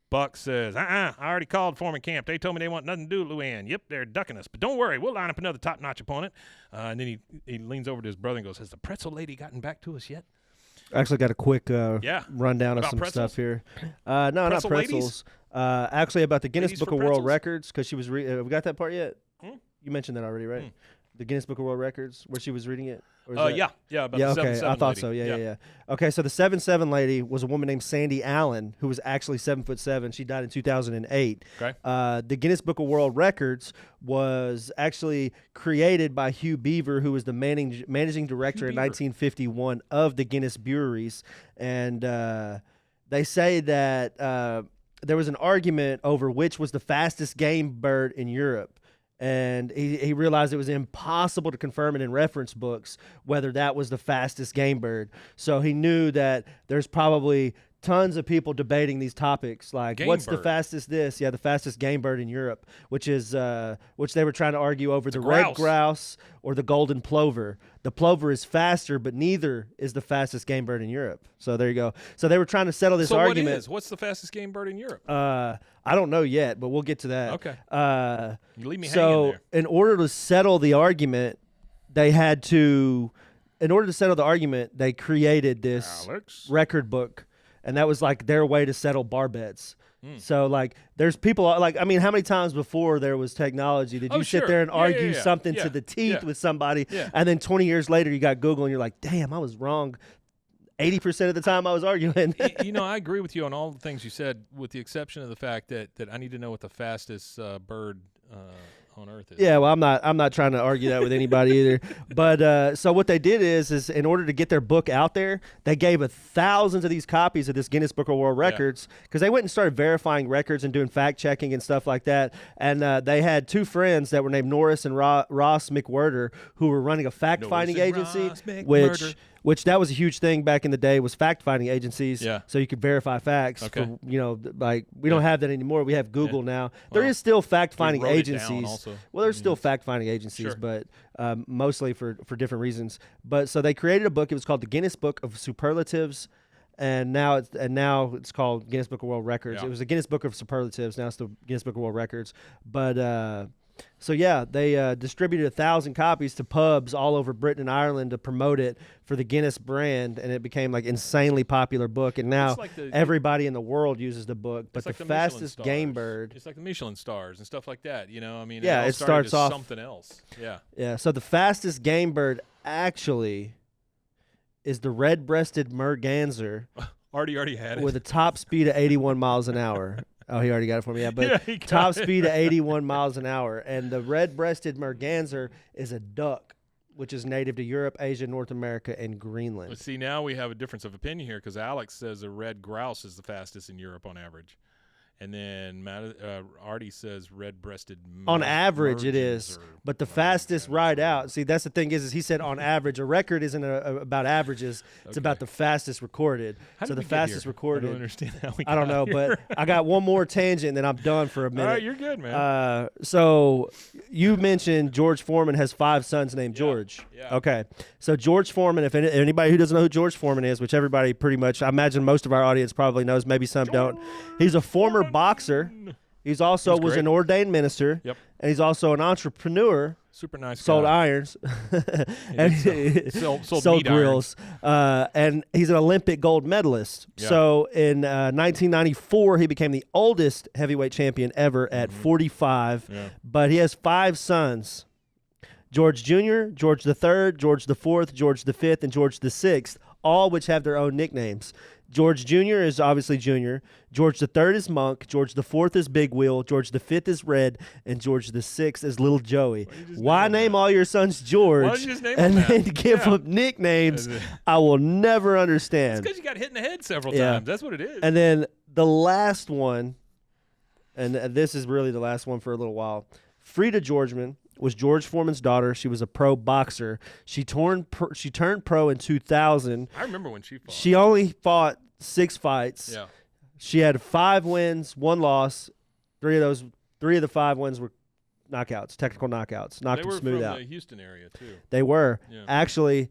Buck says, I already called Foreman Camp. They told me they want nothing to do with Luanne. Yep, they're ducking us. But don't worry, we'll line up another top-notch opponent. And then he leans over to his brother and goes, "Has the pretzel lady gotten back to us yet?" I actually got a quick rundown of About some pretzels? stuff here. No, not Pretzel ladies? pretzels. Actually, about the Guinness Ladies Book for of World pretzels? Records, because she was we got that part yet? Hmm? You mentioned that already, right? The Guinness Book of World Records, where she was reading it? Or is that- Yeah, about Yeah, the okay. 7'7" I thought lady. so. Yeah. Okay, so the 7'7" lady was a woman named Sandy Allen, who was actually 7'7". She died in 2008. Okay. The Guinness Book of World Records was actually created by Hugh Beaver, who was the managing director in 1951 of the Guinness Breweries, and they say that there was an argument over which was the fastest game bird in Europe. And he realized it was impossible to confirm it in reference books whether that was the fastest game bird. So he knew that there's probably tons of people debating these topics, like Game what's the bird. fastest the fastest game bird in Europe, which they were trying to argue over the grouse. red grouse or the golden plover. The plover is faster, but neither is the fastest game bird in Europe. So there you go. So they were trying to settle this So argument. what's the fastest game bird in Europe? I don't know yet, but we'll get to that. Okay. You leave me hanging So there. in order to settle the argument, they created this Alex? record book, and that was like their way to settle bar bets. So like there's people like, I mean, how many times before there was technology did you sit sure. there and Yeah, argue yeah. something Yeah. to the teeth Yeah. with somebody, Yeah. and then 20 years later you got Google and you're like, damn, I was wrong 80% of the time I was arguing. I agree with you on all the things you said, with the exception of the fact that I need to know what the fastest bird on Earth is. Yeah, well, I'm not trying to argue that with anybody either. But so what they did is in order to get their book out there, they gave thousands of these copies of this Guinness Book of World Records because they went and started verifying records and doing fact checking and stuff like that. And they had two friends that were named Norris and Ross McWhirter who were running a fact finding agency, which that was a huge thing back in the day, was fact-finding agencies. Yeah. So you could verify facts. Okay. For, like we don't have that anymore. We have Google now. There is still fact-finding agencies. Well, there's still fact-finding agencies, but mostly for different reasons. But so they created a book. It was called the Guinness Book of Superlatives, and now it's called Guinness Book of World Records. Yeah. It was the Guinness Book of Superlatives. Now it's the Guinness Book of World Records. But so yeah, they distributed 1,000 copies to pubs all over Britain and Ireland to promote it for the Guinness brand, and it became like insanely popular book. And now everybody in the world uses the book. But the fastest game bird, it's like the Michelin stars and stuff like that. I mean, it starts off something else. Yeah. Yeah. So the fastest game bird actually is the red-breasted merganser. already had it with a top speed of 81 miles an hour. Oh, he already got it for me. Yeah, but top speed of 81 miles an hour. And the red-breasted merganser is a duck, which is native to Europe, Asia, North America, and Greenland. But see, now we have a difference of opinion here because Alex says a red grouse is the fastest in Europe on average. And then Artie says red-breasted on average it is, but the fastest ride out. See, that's the thing is he said on average. A record isn't about averages. It's about the fastest recorded. So the fastest recorded. I don't understand how we I don't know, here. But I got one more tangent, and then I'm done for a minute. All right, you're good, man. So you mentioned George Foreman has 5 sons named George. Yeah. Okay. So George Foreman, if anybody who doesn't know who George Foreman is, which everybody pretty much, I imagine most of our audience probably knows, maybe some don't. He's a former boxer. He's also was an ordained minister. Yep. And he's also an entrepreneur. Super nice guy. Sold irons. And sold grills. And he's an Olympic gold medalist. Yeah. So in 1994, he became the oldest heavyweight champion ever at 45. Yeah. But he has 5 sons. George Jr., George III, George IV, George V, and George VI, all which have their own nicknames. George Jr. is obviously Junior. George III is Monk. George IV is Big Wheel. George V is Red. And George VI is Little Joey. Why name all your sons George and then give them nicknames I will never understand? It's because you got hit in the head several times. That's what it is. And then the last one, and this is really the last one for a little while, Frida Georgeman was George Foreman's daughter. She was a pro boxer. She turned pro in 2000. I remember when she fought. She only fought 6 fights. Yeah. She had 5 wins, 1 loss. 3 of the 5 wins were knockouts, technical knockouts. Knocked them smooth out. They were from the Houston area too. They were. Yeah. Actually,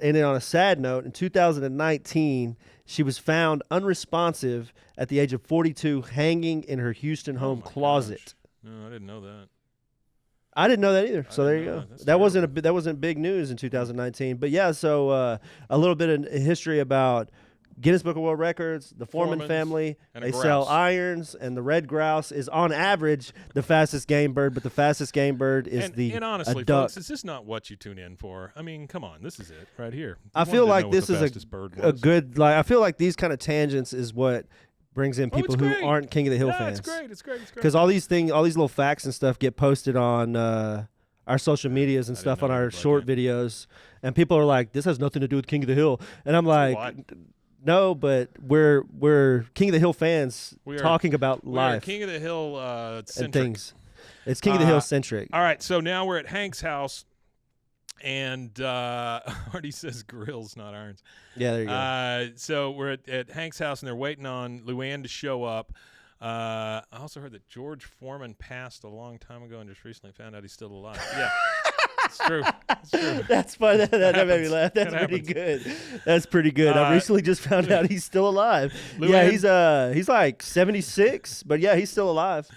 and on a sad note, in 2019, she was found unresponsive at the age of 42, hanging in her Houston home closet. Gosh. No, I didn't know that. I didn't know that either. So there you go. That wasn't big news in 2019. But yeah, so a little bit of history about Guinness Book of World Records, the Foreman family. They sell irons, and the red grouse is on average the fastest game bird, but the fastest game bird is and honestly, folks, is this not what you tune in for? I mean, come on, this is it right here. I feel like this is a good. Like I feel like these kind of tangents is what brings in people who aren't King of the Hill fans. It's great. Because all these little facts and stuff get posted on our social medias and stuff on our short videos, and people are like, "This has nothing to do with King of the Hill," and I'm like, "No, but we're King of the Hill fans talking about life, King of the Hill and things. It's King of the Hill centric." All right, so now we're at Hank's house. And Artie says grills, not irons. Yeah, there you go. So we're at Hank's house, and they're waiting on Luanne to show up. I also heard that George Foreman passed a long time ago and just recently found out he's still alive. Yeah, it's true. It's true. That's fun. That made me laugh. That's pretty good. That's pretty good. I recently just found out he's still alive. Luanne, yeah, he's like 76, but yeah, he's still alive.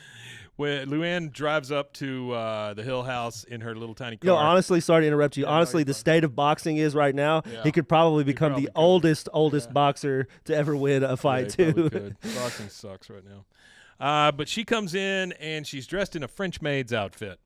When Luanne drives up to the Hill house in her little tiny car. You know, honestly, sorry to interrupt you. Honestly, the state of boxing is right now, he could probably become the oldest boxer to ever win a fight, too. Could. Boxing sucks right now. But she comes in, and she's dressed in a French maid's outfit.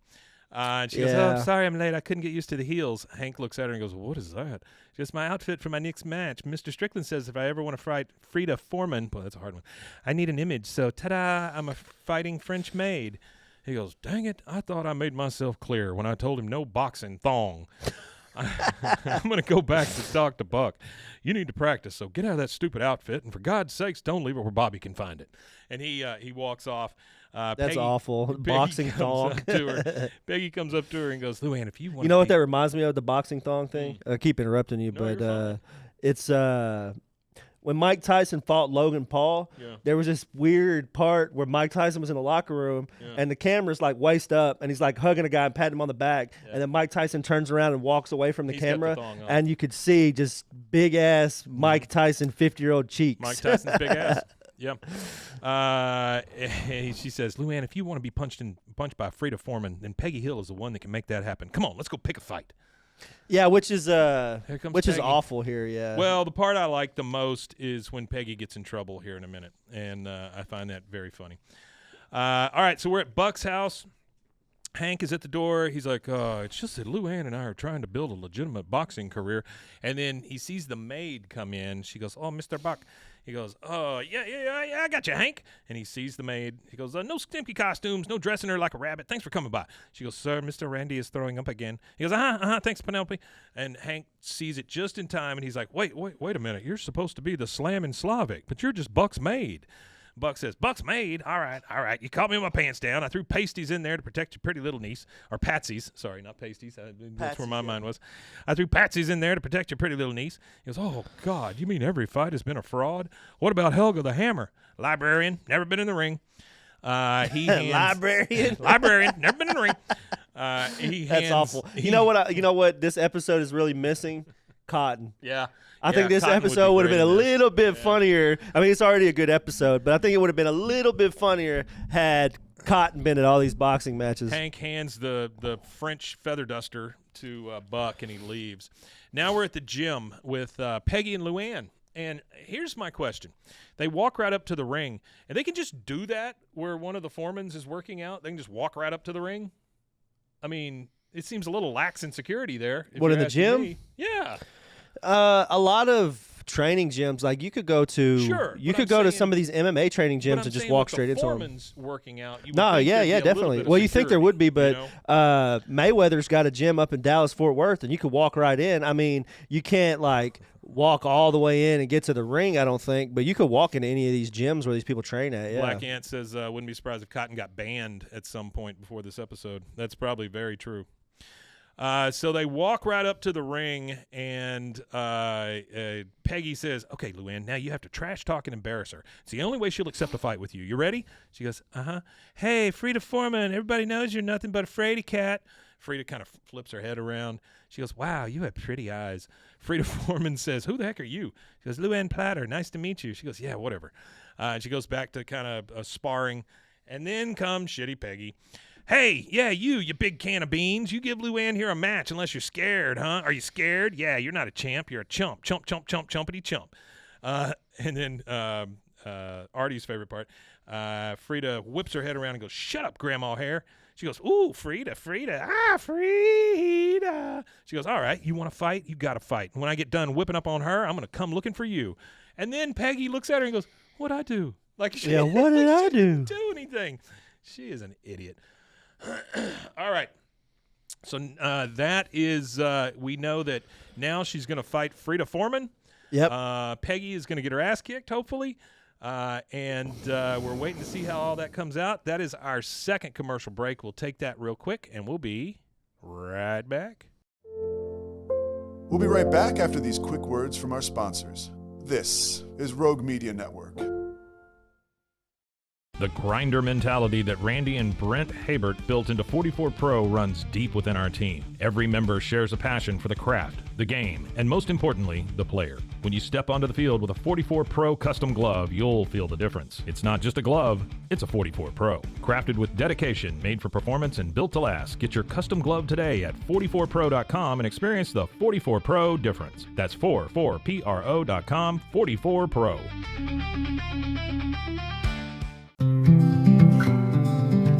And she goes, oh, I'm sorry I'm late. I couldn't get used to the heels. Hank looks at her and goes, what is that? She goes, my outfit for my next match. Mr. Strickland says if I ever want to fight Frida Foreman, well, that's a hard one, I need an image. So, ta-da, I'm a fighting French maid. He goes, dang it, I thought I made myself clear when I told him no boxing thong. I'm going to go back to talk to Buck. You need to practice, so get out of that stupid outfit, and for God's sakes, don't leave it where Bobby can find it. And he walks off. That's Peggy, awful. Peggy Boxing comes thong. up to her. Peggy comes up to her and goes, Luanne, if you want You know what that reminds me of, the boxing thong thing? I keep interrupting you, No, you're but it's when Mike Tyson fought Logan Paul, there was this weird part where Mike Tyson was in the locker room and the camera's like waist up and he's like hugging a guy and patting him on the back. And then Mike Tyson turns around and walks away from the camera and you could see just big ass Mike Tyson 50-year-old cheeks. Mike Tyson's big ass. Yep. She says, Luanne, if you want to be punched by Frida Foreman, then Peggy Hill is the one that can make that happen. Come on, let's go pick a fight. Yeah, which is awful here. Yeah. Well, the part I like the most is when Peggy gets in trouble here in a minute, and I find that very funny. All right, so we're at Buck's house. Hank is at the door. He's like, it's just that Luanne and I are trying to build a legitimate boxing career. And then he sees the maid come in. She goes, oh, Mr. Buck. He goes, oh, yeah, I got you, Hank. And he sees the maid. He goes, no skimpy costumes, no dressing her like a rabbit. Thanks for coming by. She goes, sir, Mr. Randy is throwing up again. He goes, thanks, Penelope. And Hank sees it just in time, and he's like, wait a minute. You're supposed to be the Slammin' Slavic, but you're just Buck's maid. Buck says, Buck's maid? All right. You caught me with my pants down. I threw pasties in there to protect your pretty little niece. Or patsies. Sorry, not pasties. That's where my mind was. I threw patsies in there to protect your pretty little niece. He goes, oh, God, you mean every fight has been a fraud? What about Helga the Hammer? Librarian, never been in the ring. Librarian, never been in the ring. That's awful. You know what this episode is really missing? Cotton. Yeah. I think this episode would have been a little bit funnier. I mean, it's already a good episode, but I think it would have been a little bit funnier had Cotton been at all these boxing matches. Hank hands the French feather duster to Buck, and he leaves. Now we're at the gym with Peggy and Luanne. And here's my question. They walk right up to the ring, and they can just do that where one of the foremans is working out. They can just walk right up to the ring. I mean, it seems a little lax in security there. What, in the gym? Me. Yeah. A lot of training gyms, like you could go to, you could go to some of these MMA training gyms and just walk straight into them. Working out. No, yeah, definitely. Well, you think there would be, but Mayweather's got a gym up in Dallas, Fort Worth, and you could walk right in. I mean, you can't like walk all the way in and get to the ring, I don't think, but you could walk into any of these gyms where these people train at. Yeah. Black Ant says, wouldn't be surprised if Cotton got banned at some point before this episode. That's probably very true. So they walk right up to the ring, and Peggy says, okay, Luanne, now you have to trash talk and embarrass her. It's the only way she'll accept a fight with you. You ready? She goes, Hey, Frida Foreman, everybody knows you're nothing but a fraidy cat. Frida kind of flips her head around. She goes, wow, you have pretty eyes. Frida Foreman says, who the heck are you? She goes, Luanne Platter, nice to meet you. She goes, yeah, whatever. And she goes back to kind of sparring, and then comes shitty Peggy. Hey, yeah, you big can of beans. You give Luanne here a match unless you're scared, huh? Are you scared? Yeah, you're not a champ. You're a chump. Chump, chump, chump, chumpity chump. And then Artie's favorite part, Frida whips her head around and goes, shut up, Grandma Hair. She goes, ooh, Frida. Frida. She goes, all right, you want to fight? You got to fight. And when I get done whipping up on her, I'm going to come looking for you. And then Peggy looks at her and goes, what'd I do? Like, what did I do? Do anything. She is an idiot. All right. So that is, we know that now she's going to fight Frida Foreman. Yep. Peggy is going to get her ass kicked, hopefully. And we're waiting to see how all that comes out. That is our second commercial break. We'll take that real quick, and we'll be right back. We'll be right back after these quick words from our sponsors. This is Rogue Media Network. The grinder mentality that Randy and Brent Habert built into 44 Pro runs deep within our team. Every member shares a passion for the craft, the game, and most importantly, the player. When you step onto the field with a 44 Pro custom glove, you'll feel the difference. It's not just a glove, it's a 44 Pro. Crafted with dedication, made for performance, and built to last. Get your custom glove today at 44pro.com and experience the 44 Pro difference. That's 44pro.com, 44 Pro.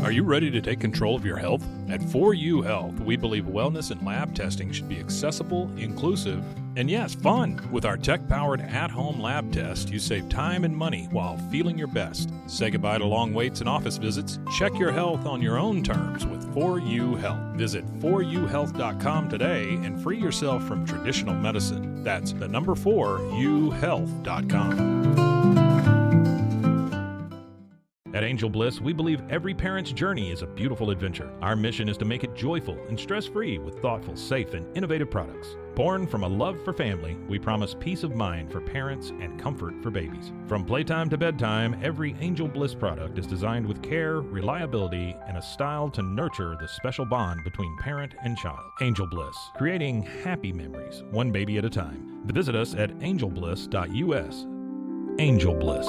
Are Are you ready to take control of your health? At 4U Health, we believe wellness and lab testing should be accessible, inclusive, and yes, fun. With our tech-powered at-home lab test, you save time and money while feeling your best. Say goodbye to long waits and office visits. Check your health on your own terms with 4U Health. Visit 4uhealth.com today and free yourself from traditional medicine. That's the number 4uhealth.com. At Angel Bliss, we believe every parent's journey is a beautiful adventure. Our mission is to make it joyful and stress-free with thoughtful, safe, and innovative products. Born from a love for family, we promise peace of mind for parents and comfort for babies. From playtime to bedtime, every Angel Bliss product is designed with care, reliability, and a style to nurture the special bond between parent and child. Angel Bliss, creating happy memories, one baby at a time. Visit us at angelbliss.us. Angel Bliss.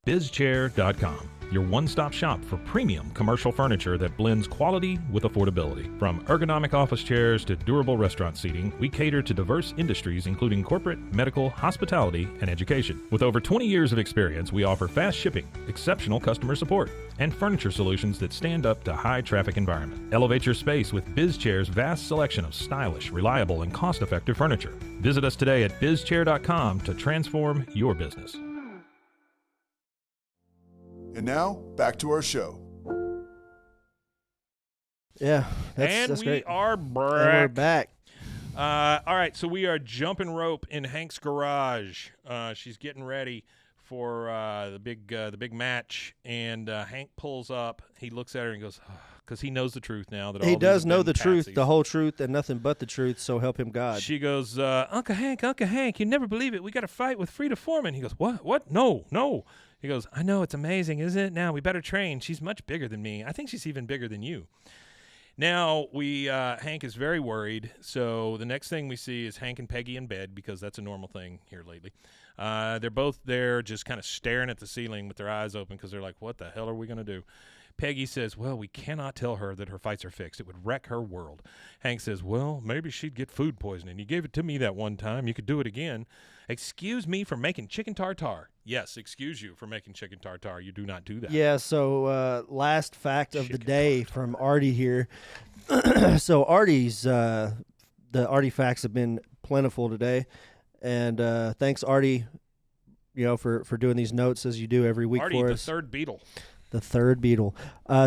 BizChair.com, your one-stop shop for premium commercial furniture that blends quality with affordability. From ergonomic office chairs to durable restaurant seating, we cater to diverse industries including corporate, medical, hospitality, and education. With over 20 years of experience, we offer fast shipping, exceptional customer support, and furniture solutions that stand up to high-traffic environment. Elevate your space with BizChair's vast selection of stylish, reliable, and cost-effective furniture. Visit us today at BizChair.com to transform your business. And now, back to our show. Yeah, And that's we great. are And we're back. back. All right, so we are jumping rope in Hank's garage. She's getting ready for the big match, and Hank pulls up. He looks at her and goes, because he knows the truth now. That all He these does have know been the truth, patsies. the whole truth, and nothing but the truth, so help him God. She goes, Uncle Hank, you never believe it. We got to fight with Frida Foreman. He goes, what? No. He goes, I know, it's amazing, isn't it? Now we better train. She's much bigger than me. I think she's even bigger than you. Now, Hank is very worried, so the next thing we see is Hank and Peggy in bed, because that's a normal thing here lately. They're both there just kind of staring at the ceiling with their eyes open because they're like, what the hell are we going to do? Peggy says, well, we cannot tell her that her fights are fixed. It would wreck her world. Hank says, well, maybe she'd get food poisoning. You gave it to me that one time. You could do it again. Excuse me for making chicken tartare. Yes, excuse you for making chicken tartare. You do not do that. Yeah, so last fact of the Chicken day tartare. from Artie here. So Artie's, the Artie facts have been plentiful today. And thanks, Artie, for doing these notes as you do every week Artie, for the us. third beetle. The third beetle.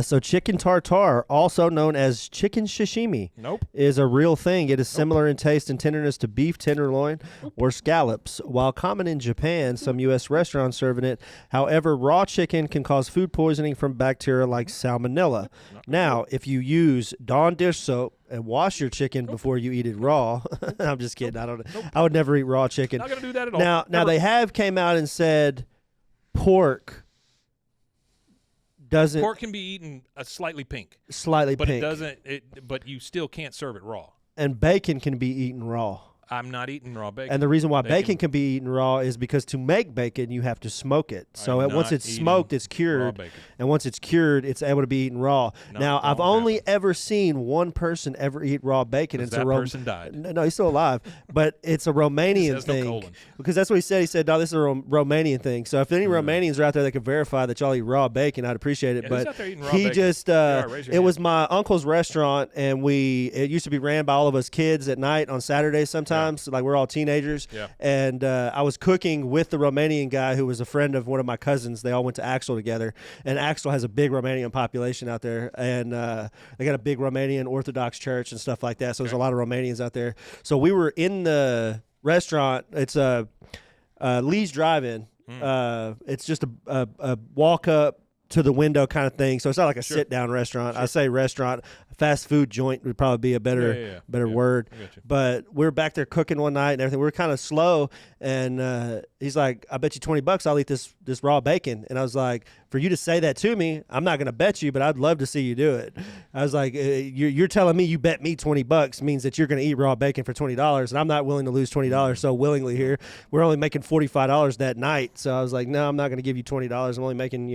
So chicken tartare, also known as chicken sashimi, Nope. is a real thing. It is similar in taste and tenderness to beef tenderloin or scallops. While common in Japan, some U.S. restaurants serving it. However, raw chicken can cause food poisoning from bacteria like salmonella. Now, if you use Dawn dish soap and wash your chicken before you eat it raw, I'm just kidding. I would never eat raw chicken. Not going to do that at all. Now Never. they have came out and said pork doesn't Pork can be eaten slightly pink, slightly but pink, it doesn't. But you still can't serve it raw. and bacon can be eaten raw. I'm not eating raw bacon. And the reason why Bacon- bacon can be eaten raw is because to make bacon, you have to smoke it. So I'm once not it's eating smoked, it's raw cured. bacon. And once it's cured, it's able to be eaten raw. No, Now, I've won't only happen. ever seen one person ever eat raw bacon. Because It's a that person died. No, he's still alive. But it's a Romanian Says no thing. colon. Because that's what he said. He said, no, this is a Romanian thing. So if any Romanians are out there that can verify that y'all eat raw bacon, I'd appreciate it. Yeah, who's but out there eating raw he bacon? just, raise your it was hand. my uncle's restaurant, and it used to be ran by all of us kids at night on Saturdays sometimes. So, like, we're all teenagers. Yeah. And I was cooking with the Romanian guy who was a friend of one of my cousins. They all went to Axel together. And Axel has a big Romanian population out there. And they got a big Romanian Orthodox church and stuff like that. So there's a lot of Romanians out there. So we were in the restaurant. It's Lee's Drive-In. It's just a walk up to the window kind of thing. So it's not like a sit-down restaurant. I say restaurant. Fast food joint would probably be a better word. I got you. But we were back there cooking one night and everything. We were kind of slow, and he's like, I bet you $20 I'll eat this raw bacon. And I was like, for you to say that to me, I'm not going to bet you, but I'd love to see you do it. I was like, you're telling me you bet me $20 means that you're going to eat raw bacon for $20, and I'm not willing to lose $20 so willingly here. We're only making $45 that night. So I was like, no, I'm not going to give you $20. I'm only making,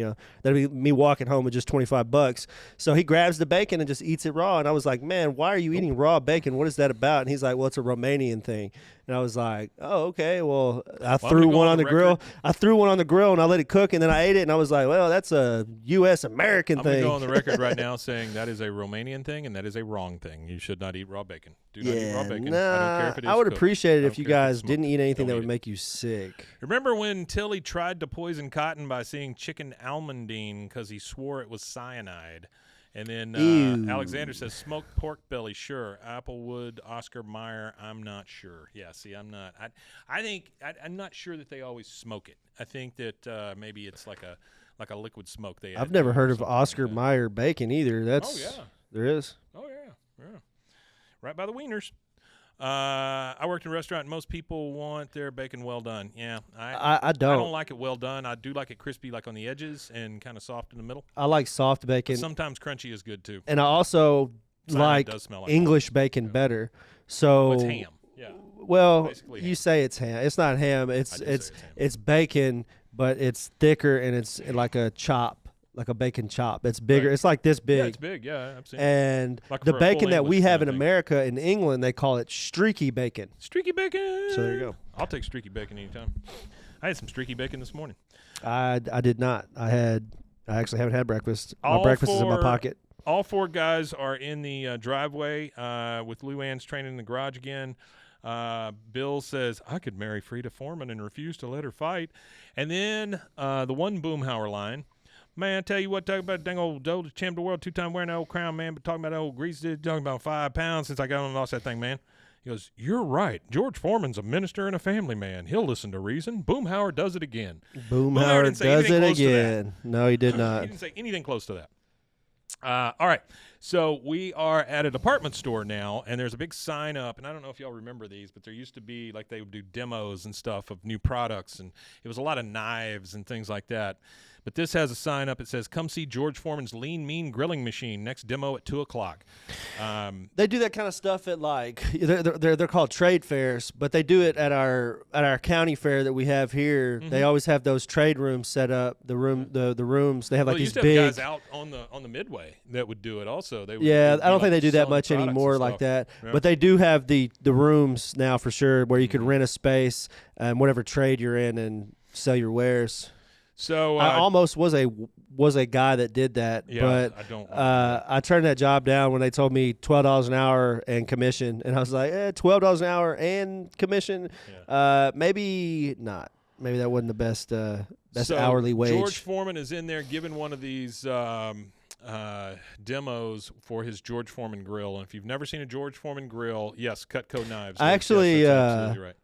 that'd be me walking home with just $25. So he grabs the bacon and just eats it raw. And I was like, man, why are you eating raw bacon? What is that about? And he's like, well, it's a Romanian thing. And I was like, oh, okay. Well, I threw one on the grill. I threw one on the grill and I let it cook, and then I ate it, and I was like, well, no, that's a U.S. American I'm going thing. to go on the record right now saying that is a Romanian thing and that is a wrong thing. You should not eat raw bacon. Do not eat raw bacon. Nah, I don't care if it is I would cooked. appreciate it I if don't you care if it's guys smoked. didn't eat anything that Don't would eat it. make you sick. Remember when Tilly tried to poison Cotton by seeing chicken almondine because he swore it was cyanide? And then Ew. Alexander says smoked pork belly, sure. Applewood, Oscar Mayer, I'm not sure. Yeah, see, I'm not. I'm not sure that they always smoke it. I think that maybe it's like a liquid smoke. I've never heard of something Oscar like that. Mayer bacon either. That's yeah. there is. Oh yeah. Right by the wieners. I worked in a restaurant, and most people want their bacon well done. Yeah, I don't. I don't like it well done. I do like it crispy, like on the edges, and kind of soft in the middle. I like soft bacon, But sometimes crunchy is good too. and I also Cyanide like does smell like English bacon better. So Well, it's ham. Yeah. Well, Basically you ham. say it's ham. It's not ham. I It's do say it's it's ham. it's bacon, but it's thicker and it's like a chop, like a bacon chop. It's bigger. Right. It's like this big. Yeah, it's big. Yeah, I've seen it. And Like the for a bacon full that we English have in kind of thing. America, in England, they call it streaky bacon. Streaky bacon. So there you go. I'll take streaky bacon anytime. I had some streaky bacon this morning. I did not. I actually haven't had breakfast. My All breakfast is in my for- pocket. All four guys are in the driveway with Luanne's training in the garage again. Bill says, I could marry Frida Foreman and refuse to let her fight. And then the one Boomhauer line. Man, I tell you what, talking about dang old champ of the world, 2-time wearing that old crown, man, but talking about that old grease, talking about 5 pounds since I got on and lost that thing, man. He goes, you're right. George Foreman's a minister and a family man. He'll listen to reason. Boomhauer does it again. Boomhauer didn't say does anything it close to that. again. No, he did He not. didn't say anything close to that. All right. So we are at a department store now, and there's a big sign up, and I don't know if y'all remember these, but there used to be, like, they would do demos and stuff of new products, and it was a lot of knives and things like that. But this has a sign up. It says, come see George Foreman's Lean Mean Grilling Machine. Next demo at 2 o'clock. They do that kind of stuff at like they're called trade fairs, but they do it at our county fair that we have here. Mm-hmm. They always have those trade rooms set up. The rooms they have like Well, you these used to big. have guys out on the midway that would do it also. They would, Yeah, would I don't be, think like, they do that selling much products and anymore like stuff. that. Yeah. But they do have the rooms now for sure where you Mm-hmm. could rent a space and whatever trade you're in and sell your wares. So I almost was a guy that did that, Yeah, but I don't. I turned that job down when they told me $12 an hour and commission, and I was like, $12 an hour and commission, maybe not. Maybe that wasn't the best So hourly wage. George Foreman is in there giving one of these demos for his George Foreman grill. And if you've never seen a George Foreman grill, yes, Cutco knives. I Yes, actually, that's absolutely right.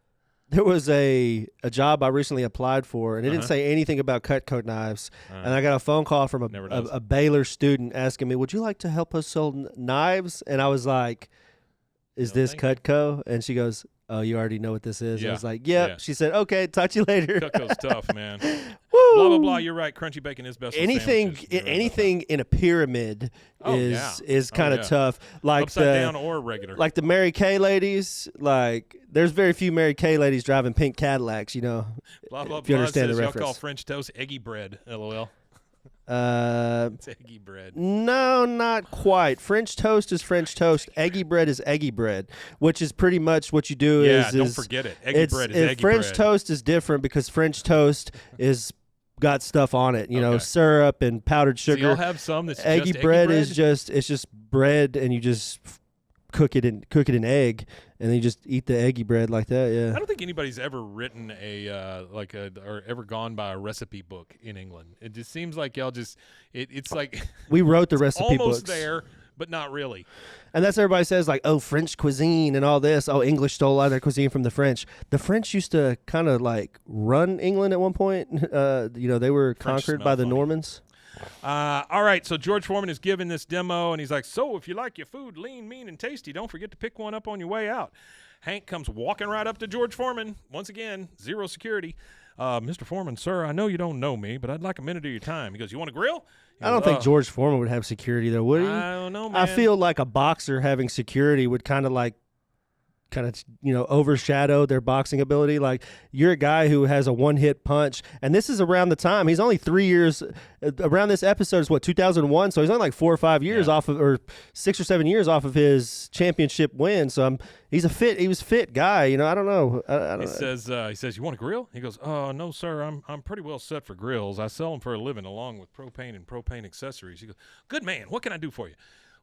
There was a job I recently applied for, and it didn't say anything about Cutco knives. And I got a phone call from Never does. a Baylor student asking me, "Would you like to help us sell knives?" And I was like, "Is No, this thank Cutco?" And she goes, "Oh, you already know what this is." Yeah, I was like, "Yep." yeah. She said, "Okay, talk to you later." Cutco's tough, man. Woo! Blah blah blah. You're right. Crunchy bacon is best. on Anything, sandwiches. You're right about anything in a pyramid Oh, is yeah. kind of yeah. tough. that. Like Upside the down or regular. like the Mary Kay ladies. Like there's very few Mary Kay ladies driving pink Cadillacs. You know, blah blah if you blah. understand the Says, y'all call reference. French toast eggy bread. LOL. Uh, It's eggy bread. No, not quite. French toast is French toast. Eggy bread is eggy bread, which is pretty much what you do. Yeah, is don't forget it. Eggy bread is eggy French bread. toast is different because French toast is got stuff on it. You know, Okay. syrup and powdered So sugar. y'all have some that's Eggy just bread eggy is just bread, and you just cook it in egg, and then you just eat the eggy bread like that. I Yeah. don't think anybody's ever written or ever gone by a recipe book in England. It just seems like y'all just it's like We wrote the recipe almost books. there, but not really. And that's what everybody says, like, oh, French cuisine and all this. Oh, English stole a lot of their cuisine from the French. The French used to kind of like run England at one point. They were French conquered smell by the funny. Normans. All right, so George Foreman is giving this demo, and he's like, so if you like your food lean, mean, and tasty, don't forget to pick one up on your way out. Hank comes walking right up to George Foreman. Once again, zero security. Mr. Foreman, sir, I know you don't know me, but I'd like a minute of your time. He goes, you want to grill? He I don't goes, think George Foreman would have security, though, would he? I don't know, man. I feel like a boxer having security would kind of like kind of, overshadow their boxing ability. Like, you're a guy who has a one-hit punch, and this is around the time he's only 3 years. Around this episode is 2001, so he's only like 4 or 5 years off of, or 6 or 7 years off of his championship win. So he was fit guy. I don't know. I don't He know. says, you want a grill? He goes, no, sir. I'm pretty well set for grills. I sell them for a living along with propane and propane accessories. He goes, good man. What can I do for you?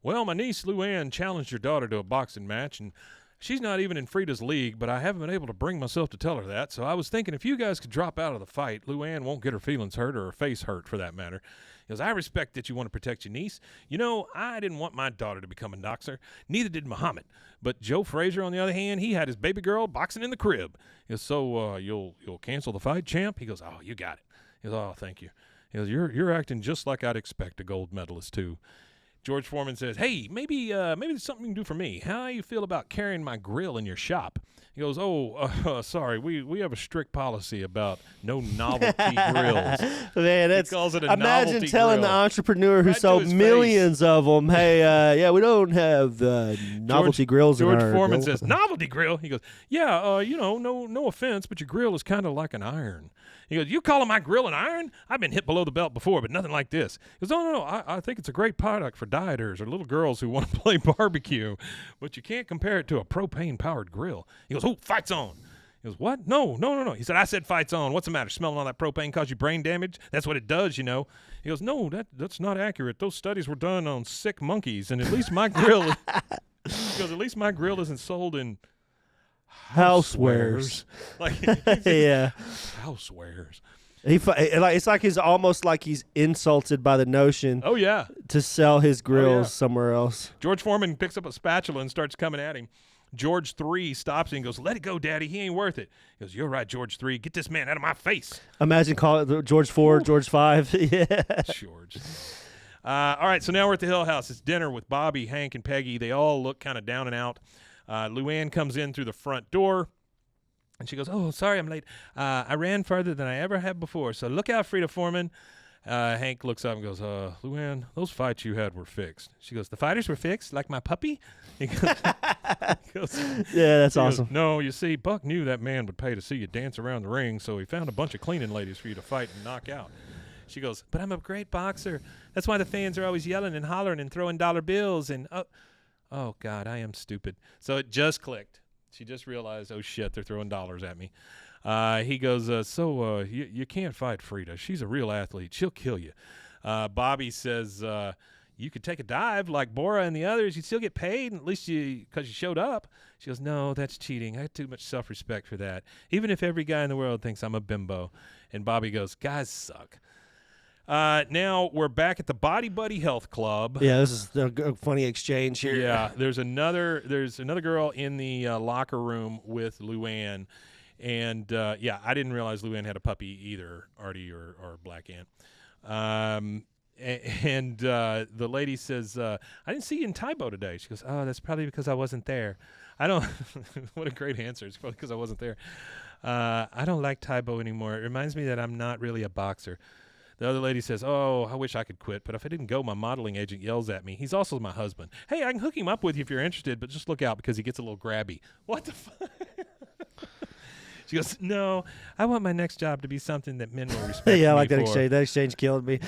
Well, my niece Luanne challenged your daughter to a boxing match, and she's not even in Frida's league, but I haven't been able to bring myself to tell her that. So I was thinking if you guys could drop out of the fight, Luanne won't get her feelings hurt or her face hurt for that matter. He goes, I respect that you want to protect your niece. I didn't want my daughter to become a boxer. Neither did Muhammad. But Joe Frazier, on the other hand, he had his baby girl boxing in the crib. He goes, so you'll cancel the fight, champ? He goes, oh, you got it. He goes, oh, thank you. He goes, you're acting just like I'd expect a gold medalist too. George Foreman says, hey, maybe there's something you can do for me. How you feel about carrying my grill in your shop? He goes, sorry, we have a strict policy about no novelty grills. Man, He calls it a imagine novelty telling grill. the entrepreneur who Right to sold his millions of them, hey, we don't have novelty grills in George our Foreman grill. says, novelty grill? He goes, yeah, no offense, but your grill is kind of like an iron. He goes, you calling my grill an iron? I've been hit below the belt before, but nothing like this. He goes, no, I think it's a great product for dieters or little girls who want to play barbecue, but you can't compare it to a propane-powered grill. He goes, fight's on. He goes, what? No. He said, I said fight's on. What's the matter? Smelling all that propane cause you brain damage? That's what it does, He goes, no, that's not accurate. Those studies were done on sick monkeys, and at least my grill, he goes, at least my grill isn't sold in housewares. Yeah. Housewares. It's like he's almost like he's insulted by the notion. Oh, yeah. To sell his grills somewhere else. George Foreman picks up a spatula and starts coming at him. George 3 stops him and goes, let it go, Daddy. He ain't worth it. He goes, you're right, George 3. Get this man out of my face. Imagine calling it George 4, George 5. Yeah. George. All right, so now we're at the Hill House. It's dinner with Bobby, Hank, and Peggy. They all look kind of down and out. Luanne comes in through the front door, and she goes, oh, sorry I'm late. I ran farther than I ever have before, so look out, Frida Foreman. Hank looks up and goes, Luanne, those fights you had were fixed. She goes, the fighters were fixed? Like my puppy? He goes, yeah, that's awesome. Goes, no, you see, Buck knew that man would pay to see you dance around the ring, so he found a bunch of cleaning ladies for you to fight and knock out. She goes, but I'm a great boxer. That's why the fans are always yelling and hollering and throwing dollar bills and oh, God, I am stupid. So it just clicked. She just realized, oh, shit, they're throwing dollars at me. He goes, you can't fight Frida. She's a real athlete. She'll kill you. Bobby says, you could take a dive like Bora and the others. You'd still get paid, at least because you showed up. She goes, no, that's cheating. I have too much self-respect for that, even if every guy in the world thinks I'm a bimbo. And Bobby goes, guys suck. Now we're back at the Body Buddy Health Club. Yeah, this is a funny exchange here. Yeah, there's another girl in the locker room with Luanne, and I didn't realize Luanne had a puppy either, Artie or Black Ant. And the lady says, I didn't see you in Taibo today. She goes, oh, that's probably because I wasn't there. I don't. What a great answer. It's probably because I wasn't there. I don't like Taibo anymore. It reminds me that I'm not really a boxer. The other lady says, oh, I wish I could quit, but if I didn't go, my modeling agent yells at me. He's also my husband. Hey, I can hook him up with you if you're interested, but just look out because he gets a little grabby. What the fuck? She goes, no, I want my next job to be something that men will respect yeah, I me like that for. exchange. That exchange killed me.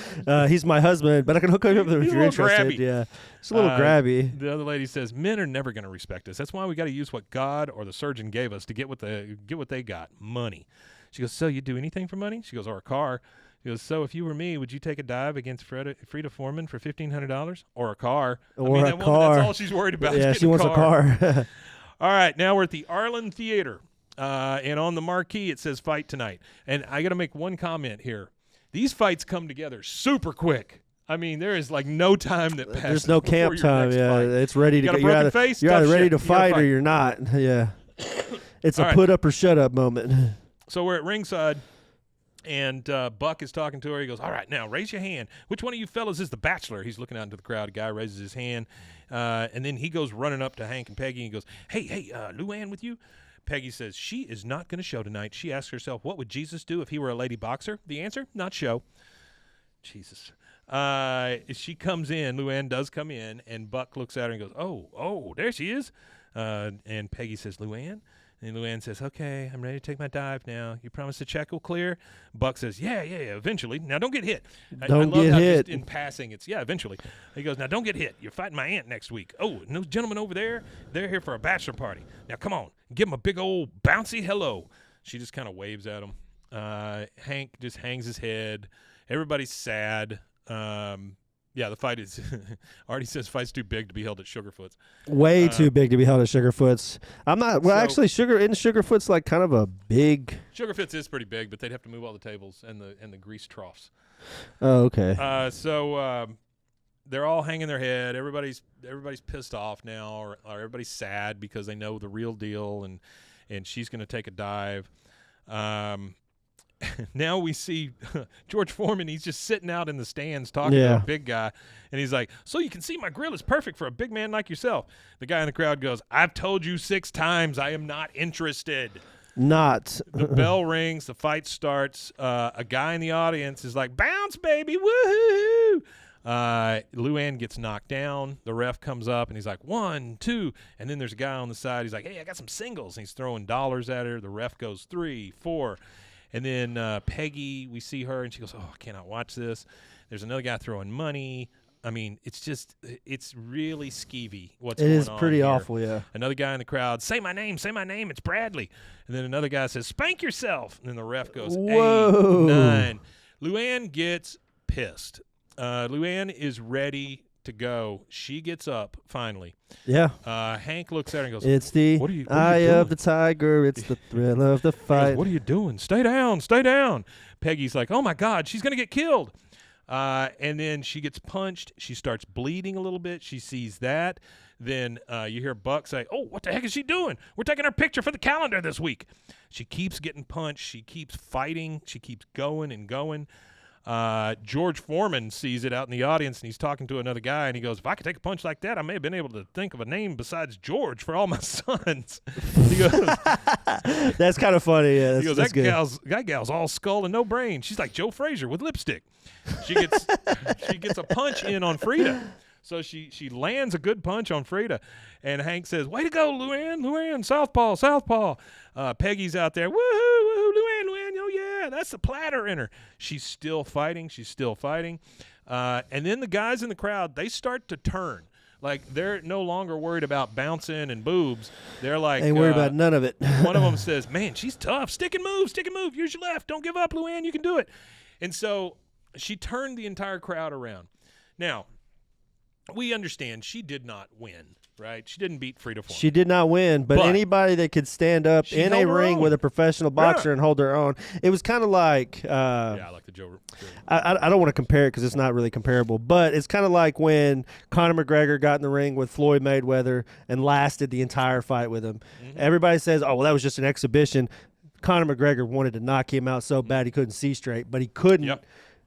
He's my husband, but I can hook him up with him if you're interested. Grabby. Yeah, it's a little grabby. The other lady says, men are never going to respect us. That's why we got to use what God or the surgeon gave us to get what they got, money. She goes, so you do anything for money? She goes, or a car. He goes, so if you were me, would you take a dive against Frida Foreman for $1,500 or a car? Or that a woman, car. that's all she's worried about. Yeah, she wants a car. All right, now we're at the Arlen Theater, and on the marquee it says fight tonight. And I got to make one comment here. These fights come together super quick. I mean, there is like no time that passes. There's no camp your time. next Yeah, fight. it's ready to You got go. a broken face? You're Tough either ready shit. to You gotta fight or you're not. Yeah, it's All a right. put up or shut up moment. So we're at ringside. And Buck is talking to her. He goes, all right, now raise your hand. Which one of you fellas is the bachelor? He's looking out into the crowd. A guy raises his hand. And then he goes running up to Hank and Peggy and goes, hey, Luanne with you? Peggy says, she is not going to show tonight. She asks herself, what would Jesus do if he were a lady boxer? The answer, not show. Jesus. She comes in. Luanne does come in. And Buck looks at her and goes, oh, there she is. And Peggy says, Luanne? And Luanne says, okay, I'm ready to take my dive now. You promise the check will clear? Buck says, yeah, eventually. Now, don't get hit. I love get how hit. just in passing it's, yeah, eventually. He goes, now, don't get hit. You're fighting my aunt next week. Oh, and those gentlemen over there, they're here for a bachelor party. Now, come on. Give them a big old bouncy hello. She just kind of waves at him. Hank just hangs his head. Everybody's sad. Yeah, the fight is – Artie says fight's too big to be held at Sugarfoot's. Way too big to be held at Sugarfoot's. I'm not – well, So- actually, Sugarfoot's like kind of a big – Sugarfoot's is pretty big, but they'd have to move all the tables and the grease troughs. Oh, okay. So they're all hanging their head. Everybody's pissed off now, or everybody's sad because they know the real deal, and she's going to take a dive. Now we see George Foreman. He's just sitting out in the stands talking to a big guy, and he's like, so you can see my grill is perfect for a big man like yourself. The guy in the crowd goes, I've told you 6 times I am not interested. Not. The bell rings. The fight starts. A guy in the audience is like, bounce, baby, woohoo! Luanne gets knocked down. The ref comes up, and he's like, 1, 2. And then there's a guy on the side. He's like, hey, I got some singles. And he's throwing dollars at her. The ref goes 3, 4. And then Peggy, we see her, and she goes, oh, I cannot watch this. There's another guy throwing money. I mean, it's really skeevy what's going on. It is pretty here. awful, yeah. Another guy in the crowd, say my name, it's Bradley. And then another guy says, spank yourself. And then the ref goes, 8, 9. Luanne gets pissed. Luanne is ready to go. She gets up, finally. Yeah. Hank looks at her and goes, It's the what are you eye doing? of the tiger. It's the thrill of the He goes, fight. what are you doing? Stay down, stay down. Peggy's like, oh, my God, she's going to get killed. And then she gets punched. She starts bleeding a little bit. She sees that. Then you hear Buck say, oh, what the heck is she doing? We're taking her picture for the calendar this week. She keeps getting punched. She keeps fighting. She keeps going and going. George Foreman sees it out in the audience, and he's talking to another guy, and he goes, if I could take a punch like that, I may have been able to think of a name besides George for all my sons. He goes, That's kind of funny. Yeah, that's, he goes, that's good. that gal's all skull and no brain. She's like Joe Frazier with lipstick. She gets a punch in on Frida. So she lands a good punch on Frida. And Hank says, way to go, Luanne, southpaw. Peggy's out there, woohoo, Luanne, oh yeah, that's the platter in her. She's still fighting. And then the guys in the crowd, they start to turn. Like, they're no longer worried about bouncing and boobs. They're like, Ain't worried about none of it. one of them says, man, she's tough. Stick and move. Use your left. Don't give up, Luanne. You can do it. And so she turned the entire crowd around. Now, we understand she did not win, right? She didn't beat Frida Foreman. She did not win, but anybody that could stand up she in a held her ring own. with a professional boxer and hold their own. It was kind of like Yeah, I like the Joe. I don't want to compare it because it's not really comparable, but it's kind of like when Conor McGregor got in the ring with Floyd Mayweather and lasted the entire fight with him. Mm-hmm. Everybody says, oh, well, that was just an exhibition. Conor McGregor wanted to knock him out so bad he couldn't see straight, but he couldn't. Yep.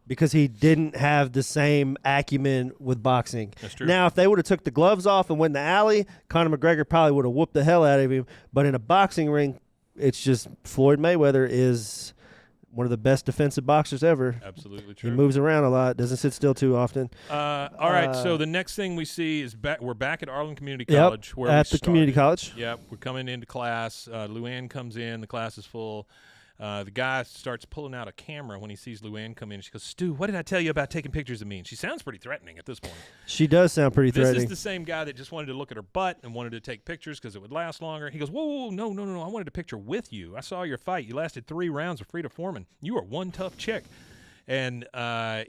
Because he didn't have the same acumen with boxing. That's true. Now, if they would have took the gloves off and went in the alley, Conor McGregor probably would have whooped the hell out of him. But in a boxing ring, it's just Floyd Mayweather is one of the best defensive boxers ever. Absolutely true. He moves around a lot, doesn't sit still too often. All right, so the next thing we see is we're back at Arlen Community College. Yep, where at we the community started. college. Yep, we're coming into class. Luanne comes in. The class is full. The guy starts pulling out a camera when he sees Luanne come in. She goes, Stu, what did I tell you about taking pictures of me? And she sounds pretty threatening at this point. She does sound pretty This threatening. is the same guy that just wanted to look at her butt and wanted to take pictures because it would last longer. He goes, whoa, no. I wanted a picture with you. I saw your fight. You lasted 3 rounds with Frida Foreman. You are one tough chick. And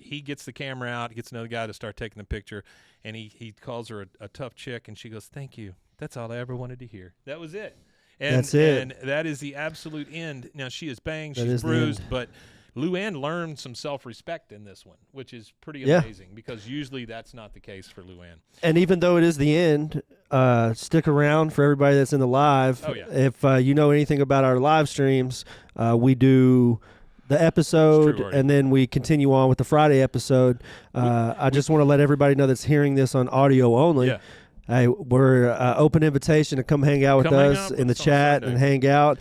he gets the camera out. He gets another guy to start taking the picture. And he calls her a tough chick. And she goes, thank you. That's all I ever wanted to hear. That was it. And, That's it. And that is the absolute end. Now, she is banged. That She's is the bruised. end. But Luanne learned some self-respect in this one, which is pretty Yeah. amazing because usually that's not the case for Luanne. And even though it is the end, stick around for everybody that's in the live. Oh, yeah. If you know anything about our live streams, we do the episode, Artie. and then we continue on with the Friday episode. I just want to let everybody know that's hearing this on audio only. Yeah. Hey, we're open invitation to come hang out with Come hang us out in the with us on chat and Sunday. hang out.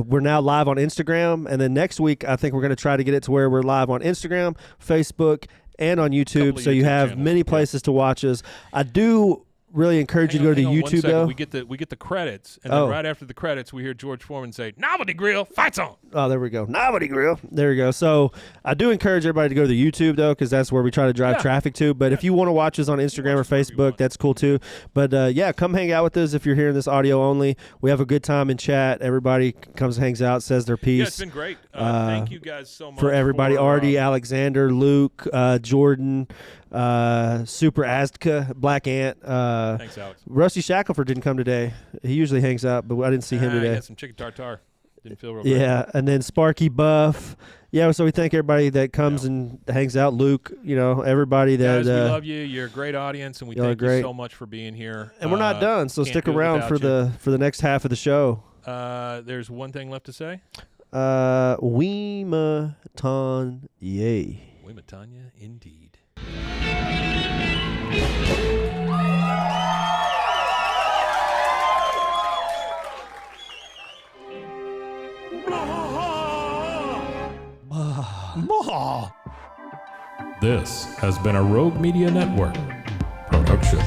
We're now live on Instagram, and then next week I think we're going to try to get it to where we're live on Instagram, Facebook, and on YouTube, Couple of so you YouTube have channels. many Yeah. places to watch us. I do really encourage you to go to Hang on 1 YouTube second. though. We get the credits, and then right after the credits, we hear George Foreman say, "Novelty Grill, fights on." Oh, there we go. Novelty Grill. There we go. So I do encourage everybody to go to the YouTube though, because that's where we try to drive traffic to. But if you want to watch us on Instagram or Facebook, that's cool too. But yeah, come hang out with us if you're hearing this audio only. We have a good time in chat. Everybody comes, hangs out, says their piece. Yeah, it's been great. Thank you guys so much for everybody. Artie, Alexander, Luke, Jordan, Super Aztka, Black Ant. Thanks, Alex. Rusty Shackelford didn't come today. He usually hangs out, but I didn't see him I today. got some chicken tartare. Didn't feel real good. Yeah, and then Sparky Buff. Yeah, so we thank everybody that comes and hangs out. Luke, everybody that. Guys, we love you. You're a great audience, and we thank you so much for being here. And we're not done, so stick around for the next half of the show. There's one thing left to say. Weema Tanya. Weema Tanya, indeed. This has been a Rogue Media Network production.